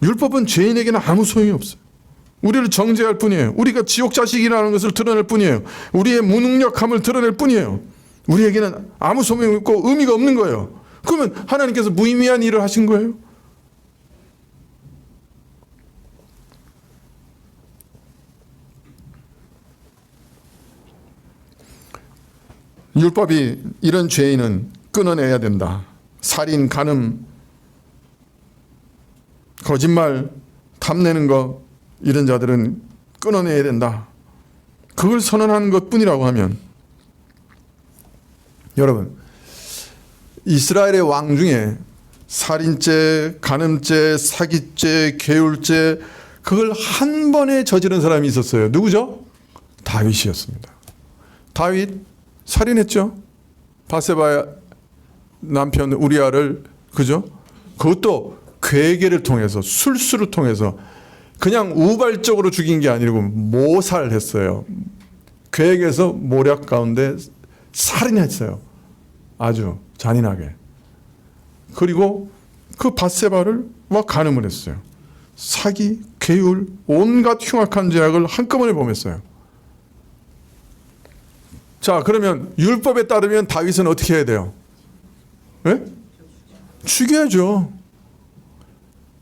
율법은 죄인에게는 아무 소용이 없어요. 우리를 정죄할 뿐이에요. 우리가 지옥 자식이라는 것을 드러낼 뿐이에요. 우리의 무능력함을 드러낼 뿐이에요. 우리에게는 아무 소용이 없고 의미가 없는 거예요. 그러면 하나님께서 무의미한 일을 하신 거예요? 율법이 이런 죄인은 끊어내야 된다. 살인, 간음, 거짓말, 탐내는 거 이런 자들은 끊어내야 된다. 그걸 선언하는 것뿐이라고 하면 여러분 이스라엘의 왕 중에 살인죄, 간음죄, 사기죄, 괴울죄 그걸 한 번에 저지른 사람이 있었어요. 누구죠? 다윗이었습니다. 다윗 살인했죠. 바세바 남편 우리아를 그죠? 그것도 괴계를 통해서 술수를 통해서 그냥 우발적으로 죽인 게 아니고 모살했어요. 괴계에서 모략 가운데 살인했어요. 아주 잔인하게. 그리고 그 바세바를 막 간음을 했어요. 사기, 괴울, 온갖 흉악한 죄악을 한꺼번에 범했어요. 자, 그러면 율법에 따르면 다윗은 어떻게 해야 돼요? 네? 죽여야죠.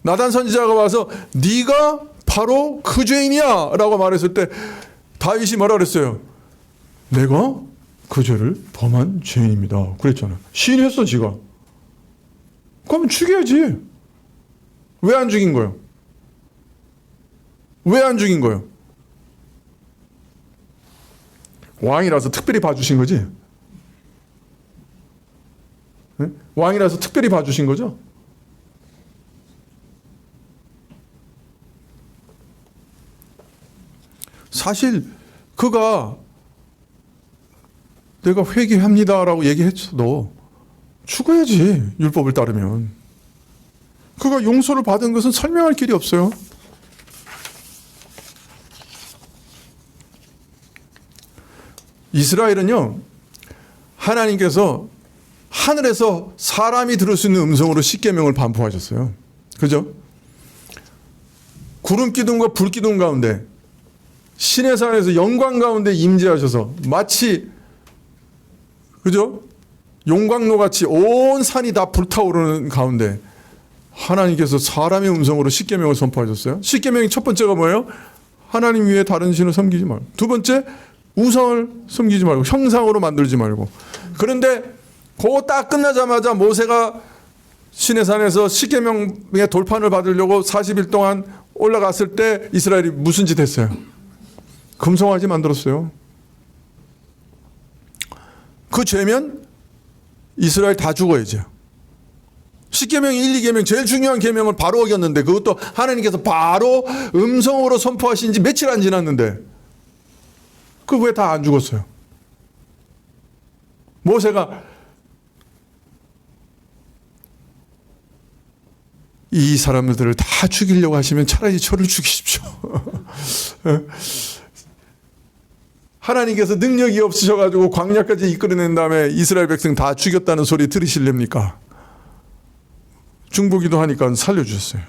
나단 선지자가 와서 네가 바로 그 죄인이야 라고 말했을 때 다윗이 뭐라 그랬어요? 내가 그 죄를 범한 죄인입니다. 그랬잖아. 시인했어 지가. 그러면 죽여야지. 왜 안 죽인 거예요? 왜 안 죽인 거예요? 왕이라서 특별히 봐주신 거지? 네? 왕이라서 특별히 봐주신 거죠? 사실 그가 내가 회개합니다라고 얘기했어도 죽어야지. 율법을 따르면. 그가 용서를 받은 것은 설명할 길이 없어요. 이스라엘은요 하나님께서 하늘에서 사람이 들을 수 있는 음성으로 십계명을 반포하셨어요. 그죠? 구름 기둥과 불 기둥 가운데 신의 산에서 영광 가운데 임재하셔서 마치 그죠? 용광로 같이 온 산이 다 불타오르는 가운데 하나님께서 사람의 음성으로 십계명을 선포하셨어요. 십계명의 첫 번째가 뭐예요? 하나님 외에 다른 신을 섬기지 말고. 두 번째 우상을 섬기지 말고 형상으로 만들지 말고. 그런데 그거 딱 끝나자마자 모세가 시내 산에서 십계명의 돌판을 받으려고 40일 동안 올라갔을 때 이스라엘이 무슨 짓 했어요? 금송아지 만들었어요. 그 죄면 이스라엘 다 죽어야죠. 십계명 1, 2계명 제일 중요한 계명을 바로 어겼는데 그것도 하나님께서 바로 음성으로 선포하신 지 며칠 안 지났는데 그 왜 다 안 죽었어요? 모세가 이 사람들을 다 죽이려고 하시면 차라리 저를 죽이십시오. 하나님께서 능력이 없으셔가지고 광야까지 이끌어낸 다음에 이스라엘 백성 다 죽였다는 소리 들으실랍니까? 중보기도 하니까 살려주셨어요.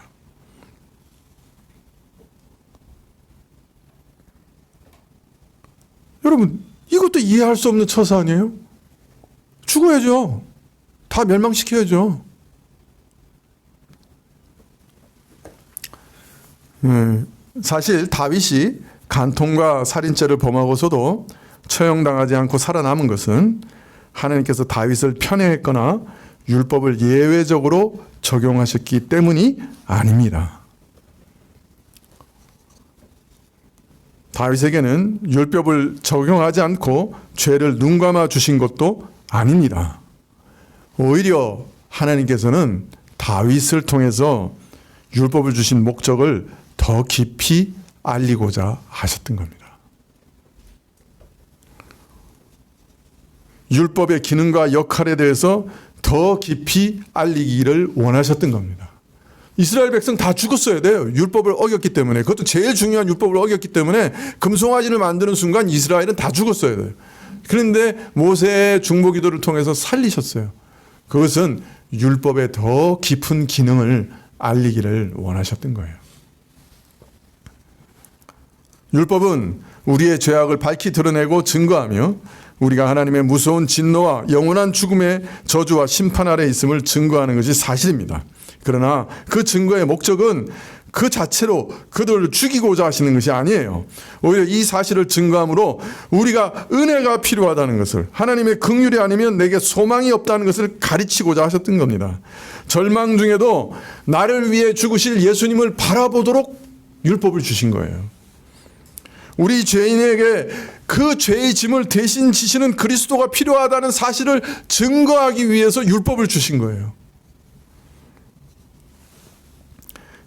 여러분 이것도 이해할 수 없는 처사 아니에요? 죽어야죠. 다 멸망시켜야죠. 사실 다윗이 간통과 살인죄를 범하고서도 처형당하지 않고 살아남은 것은 하나님께서 다윗을 편애했거나 율법을 예외적으로 적용하셨기 때문이 아닙니다. 다윗에게는 율법을 적용하지 않고 죄를 눈감아 주신 것도 아닙니다. 오히려 하나님께서는 다윗을 통해서 율법을 주신 목적을 더 깊이 알리고자 하셨던 겁니다. 율법의 기능과 역할에 대해서 더 깊이 알리기를 원하셨던 겁니다. 이스라엘 백성 다 죽었어야 돼요. 율법을 어겼기 때문에. 그것도 제일 중요한 율법을 어겼기 때문에 금송아지를 만드는 순간 이스라엘은 다 죽었어야 돼요. 그런데 모세의 중보기도를 통해서 살리셨어요. 그것은 율법의 더 깊은 기능을 알리기를 원하셨던 거예요. 율법은 우리의 죄악을 밝히 드러내고 증거하며 우리가 하나님의 무서운 진노와 영원한 죽음의 저주와 심판 아래 있음을 증거하는 것이 사실입니다. 그러나 그 증거의 목적은 그 자체로 그들을 죽이고자 하시는 것이 아니에요. 오히려 이 사실을 증거함으로 우리가 은혜가 필요하다는 것을, 하나님의 긍휼이 아니면 내게 소망이 없다는 것을 가르치고자 하셨던 겁니다. 절망 중에도 나를 위해 죽으실 예수님을 바라보도록 율법을 주신 거예요. 우리 죄인에게 그 죄의 짐을 대신 지시는 그리스도가 필요하다는 사실을 증거하기 위해서 율법을 주신 거예요.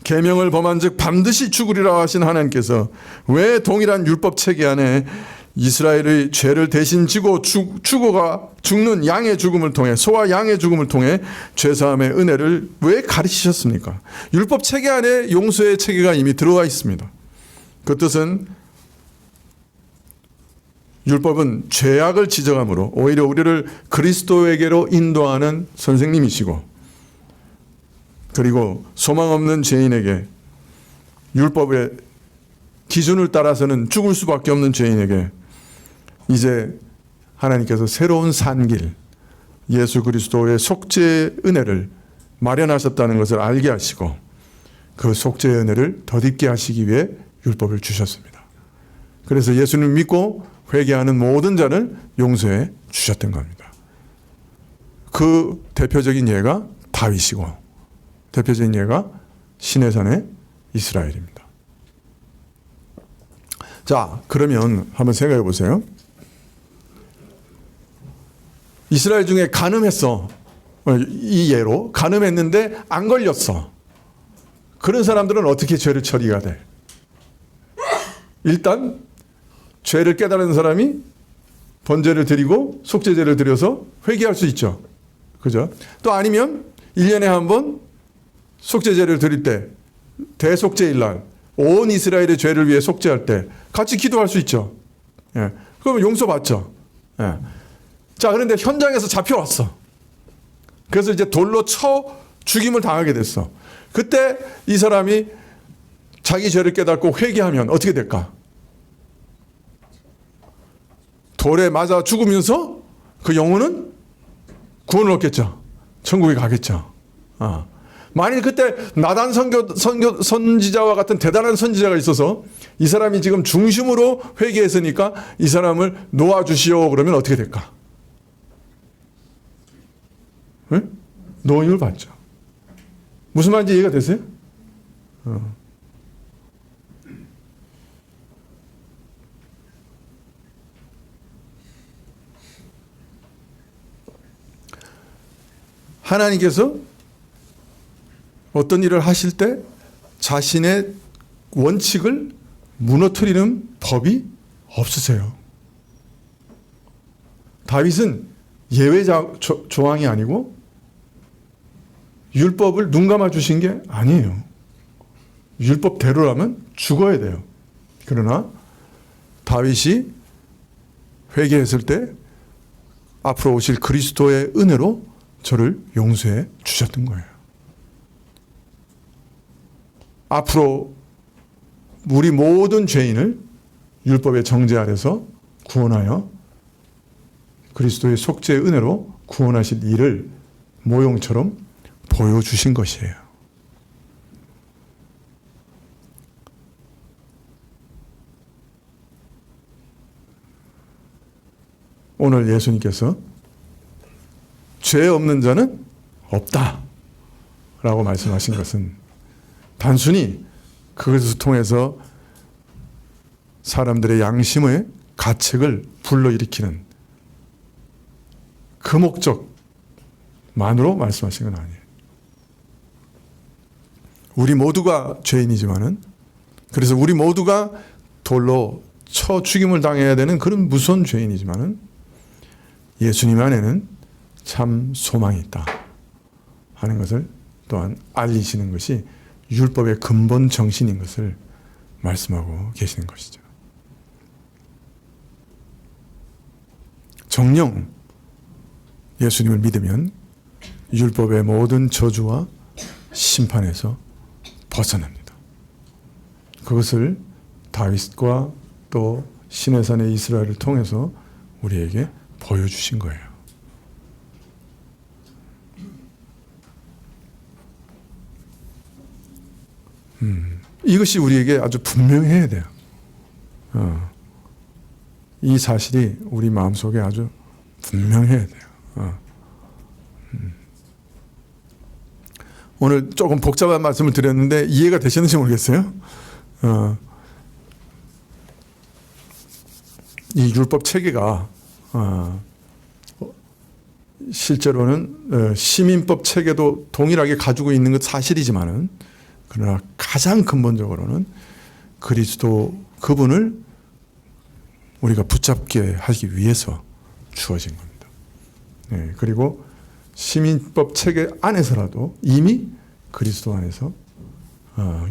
계명을 범한 즉 반드시 죽으리라 하신 하나님께서 왜 동일한 율법 체계 안에 이스라엘의 죄를 대신 지고 죽는 양의 죽음을 통해, 소와 양의 죽음을 통해 죄사함의 은혜를 왜 가르치셨습니까? 율법 체계 안에 용서의 체계가 이미 들어와 있습니다. 그 뜻은 율법은 죄악을 지적함으로 오히려 우리를 그리스도에게로 인도하는 선생님이시고, 그리고 소망 없는 죄인에게, 율법의 기준을 따라서는 죽을 수밖에 없는 죄인에게 이제 하나님께서 새로운 산길, 예수 그리스도의 속죄의 은혜를 마련하셨다는 것을 알게 하시고 그 속죄의 은혜를 덧입게 하시기 위해 율법을 주셨습니다. 그래서 예수님을 믿고 회개하는 모든 자를 용서해 주셨던 겁니다. 그 대표적인 예가 다윗이고 대표적인 예가 시내산의 이스라엘입니다. 자, 그러면 한번 생각해 보세요. 이스라엘 중에 간음했어. 이 예로 간음했는데 안 걸렸어. 그런 사람들은 어떻게 죄를 처리가 돼? 일단 죄를 깨달은 사람이 번제를 드리고 속죄제를 드려서 회개할 수 있죠. 그죠? 또 아니면 1년에 한 번 속죄제를 드릴 때, 대속죄일 날, 온 이스라엘의 죄를 위해 속죄할 때 같이 기도할 수 있죠. 예. 그러면 용서받죠. 예. 자, 그런데 현장에서 잡혀왔어. 그래서 이제 돌로 쳐 죽임을 당하게 됐어. 그때 이 사람이 자기 죄를 깨닫고 회개하면 어떻게 될까? 돌에 맞아 죽으면서 그 영혼은 구원을 얻겠죠. 천국에 가겠죠. 만일 그때 나단 선지자와 같은 대단한 선지자가 있어서 이 사람이 지금 중심으로 회개했으니까 이 사람을 놓아주시오 그러면 어떻게 될까? 네? 노임을 받죠. 무슨 말인지 이해가 되세요? 하나님께서 어떤 일을 하실 때 자신의 원칙을 무너뜨리는 법이 없으세요. 다윗은 예외 조항이 아니고 율법을 눈 감아 주신 게 아니에요. 율법대로라면 죽어야 돼요. 그러나 다윗이 회개했을 때 앞으로 오실 그리스도의 은혜로 저를 용서해 주셨던 거예요. 앞으로 우리 모든 죄인을 율법의 정죄 아래서 구원하여 그리스도의 속죄의 은혜로 구원하실 일을 모형처럼 보여주신 것이에요. 오늘 예수님께서 죄 없는 자는 없다 라고 말씀하신 것은 단순히 그것을 통해서 사람들의 양심의 가책을 불러일으키는 그 목적만으로 말씀하신 건 아니에요. 우리 모두가 죄인이지만은 그래서 우리 모두가 돌로 쳐 죽임을 당해야 되는 그런 무서운 죄인이지만은 예수님 안에는 참 소망이 있다 하는 것을 또한 알리시는 것이 율법의 근본 정신인 것을 말씀하고 계시는 것이죠. 정녕 예수님을 믿으면 율법의 모든 저주와 심판에서 벗어납니다. 그것을 다윗과 또 시내산의 이스라엘을 통해서 우리에게 보여주신 거예요. 이것이 우리에게 아주 분명해야 돼요. 이 사실이 우리 마음속에 아주 분명해야 돼요. 오늘 조금 복잡한 말씀을 드렸는데 이해가 되셨는지 모르겠어요. 이 율법 체계가 실제로는 시민법 체계도 동일하게 가지고 있는 것 사실이지만은 그러나 가장 근본적으로는 그리스도 그분을 우리가 붙잡게 하기 위해서 주어진 겁니다. 네, 그리고 시민법 체계 안에서라도 이미 그리스도 안에서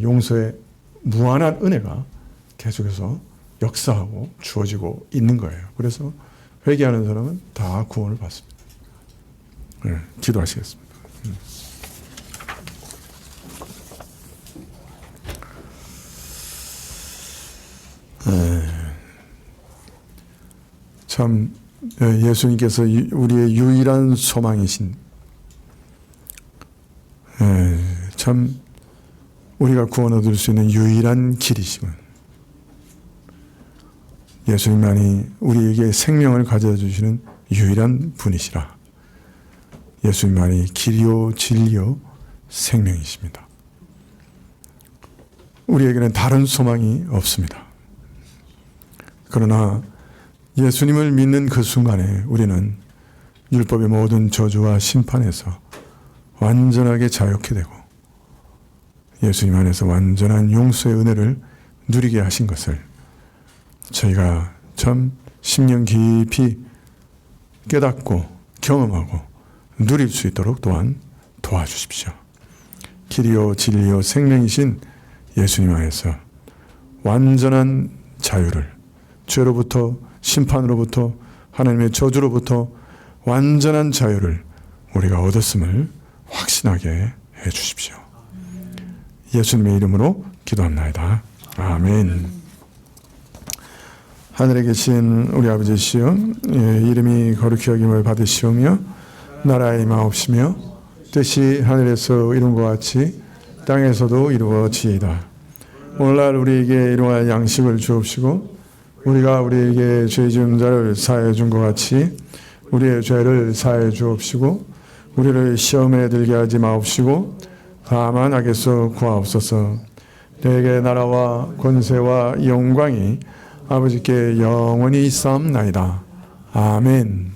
용서의 무한한 은혜가 계속해서 역사하고 주어지고 있는 거예요. 그래서 회개하는 사람은 다 구원을 받습니다. 네, 기도하시겠습니다. 참 예수님께서 우리의 유일한 소망이신, 참 우리가 구원 얻을 수 있는 유일한 길이시군. 예수님만이 우리에게 생명을 가져주시는 유일한 분이시라. 예수님만이 길이요 진리요 생명이십니다. 우리에게는 다른 소망이 없습니다. 그러나 예수님을 믿는 그 순간에 우리는 율법의 모든 저주와 심판에서 완전하게 자유케 되고 예수님 안에서 완전한 용서의 은혜를 누리게 하신 것을 저희가 참 심령 깊이 깨닫고 경험하고 누릴 수 있도록 또한 도와주십시오. 길이요 진리요 생명이신 예수님 안에서 완전한 자유를, 죄로부터 심판으로부터 하나님의 저주로부터 완전한 자유를 우리가 얻었음을 확신하게 해 주십시오. 예수님의 이름으로 기도합나이다. 아멘. 하늘에 계신 우리 아버지시여, 이름이 거룩히 여김을 받으시오며 나라의 임하옵시며 뜻이 하늘에서 이룬 것 같이 땅에서도 이루어지이다. 오늘날 우리에게 일용할 양식을 주옵시고 우리가 우리에게 죄 지은 자를 사하여 준 것 같이 우리의 죄를 사하여 주옵시고 우리를 시험에 들게 하지 마옵시고 다만 악에서 구하옵소서. 내게 나라와 권세와 영광이 아버지께 영원히 있사옵나이다. 아멘.